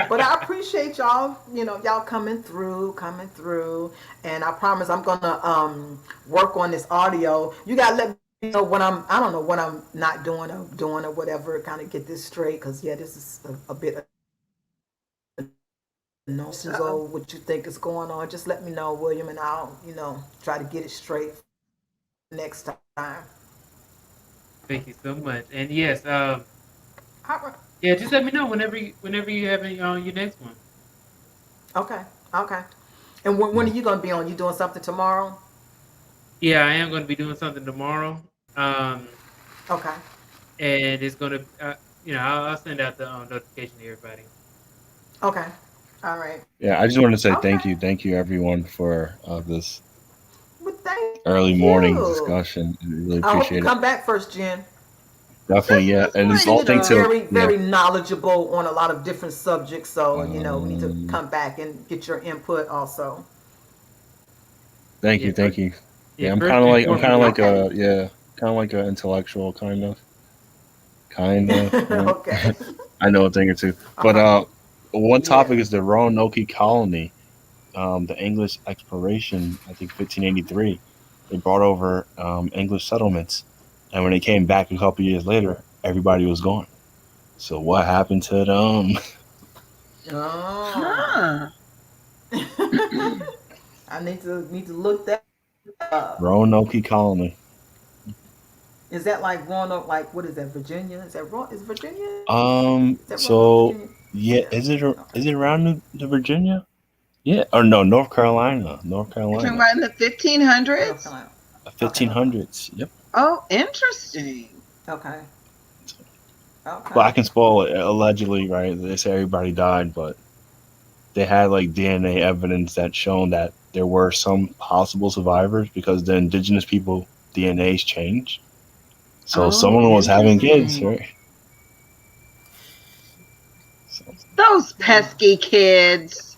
But I appreciate y'all, y'all coming through. And I promise I'm gonna work on this audio. You gotta let me know when I don't know when I'm not doing or whatever, kind of get this straight. Cause yeah, this is a bit nonsense Uh-oh. or what you think is going on. Just let me know, William, and I'll, try to get it straight next time. Thank you so much. And yes, All right. yeah, just let me know whenever you have your next one. Okay. Okay. And when are you gonna be on? You doing something tomorrow? Yeah, I am going to be doing something tomorrow. Um, Okay. and it's going to, I'll send out the notification to everybody. Okay. All right. Yeah, I just want to say Okay. thank you everyone for this Well, thank early morning you. discussion. I really I hope you appreciate it. come back first, Jen. Definitely, This yeah, was and You it's seem all to be thanks wonderful. to very, yeah. very knowledgeable on a lot of different subjects. So, we need to Um, come back and get your input also. Yeah, thank you. yeah. Yeah, First and I'm kind foremost, of like Okay. a yeah, kind of like an intellectual kind of. Okay. I know a thing or two. Uh But huh. one Yeah. topic is the Roanoke colony, the English exploration. I think 1583. They brought over English settlements, and when they came back a couple years later, everybody was gone. So what happened to them? Oh. Huh. I need to look that up. Roanoke colony. Is that like Roanoke? Like what is that? Virginia? Is Virginia? Is that Roanoke, So Virginia? yeah, Yeah. Okay. is it around New Virginia? Yeah, or no, North Carolina, You're talking about in the North 1500s? Carolina. Okay. North Carolina. 1500s. Yep. Oh, interesting. Okay. Well, Okay. I can spoil it. Allegedly, right? They say everybody died, but they had like DNA evidence that shown that there were some possible survivors because the indigenous people DNA's changed. So Oh, someone was having kids, interesting. right? So Those pesky kids.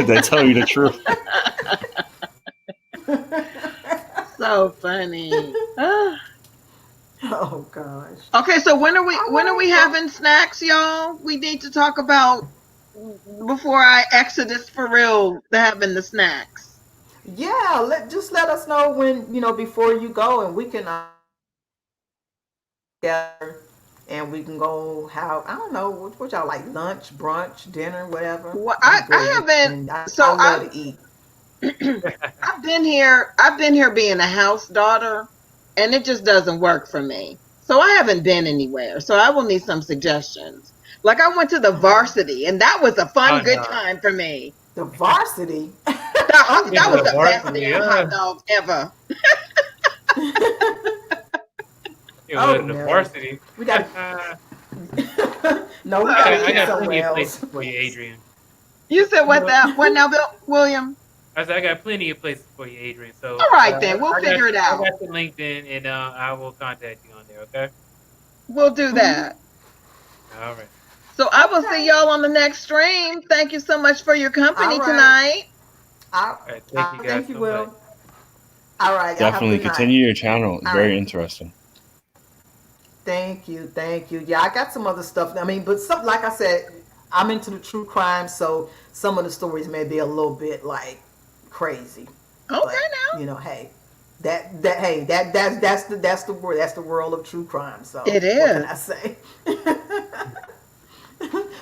they tell you the truth. So funny. Ah. Oh gosh. Okay, so when are we All when are right. we Well, having snacks, y'all? We need to talk about before I exodus for real having the snacks. yeah. Let us know when before you go, and we can gather and we can go have, I don't know, what y'all like, lunch, brunch, dinner, whatever. Well, I'm I good, haven't. and I So love to eat. I've been here. I've been here being a house daughter, and it just doesn't work for me. So I haven't been anywhere. So I will need some suggestions. Like I went to the varsity, and that was a Oh fun, good no, time for me. The varsity. been That to was the the best varsity. damn hot dogs ever. It Oh was the no, varsity. we got I no, we got Well, to got I eat got yeah. plenty somewhere of places else. for you, Adrian. You said You what? know, That what now, Bill William? I said I got plenty of places for you, Adrian. So All right, then we'll figure it I out. got your LinkedIn, and I will contact you on there. Okay. We'll do Mhm. that. All right. So I will see Okay. y'all on the next stream. Thank you so much for your All company right. tonight. I All right. Thank I you guys think you so much. will. All right. Y'all have a Definitely good night. continue your channel. It's All right. very interesting. Thank you. Thank you. Yeah, I got some other stuff. I mean, but some, like I said, I'm into the true crime, so some of the stories may be a little bit like crazy. But Okay, you know, hey, that hey, that's the world of true crime. So it what can is. I say?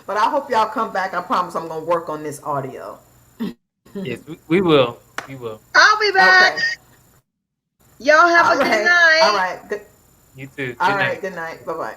But I hope y'all come back. I promise I'm gonna work on this audio. Yes, we will. We will. I'll be back. Okay. Y'all have All a good right. All night. right. Good. You too. All Good right. night. Good night. Bye bye.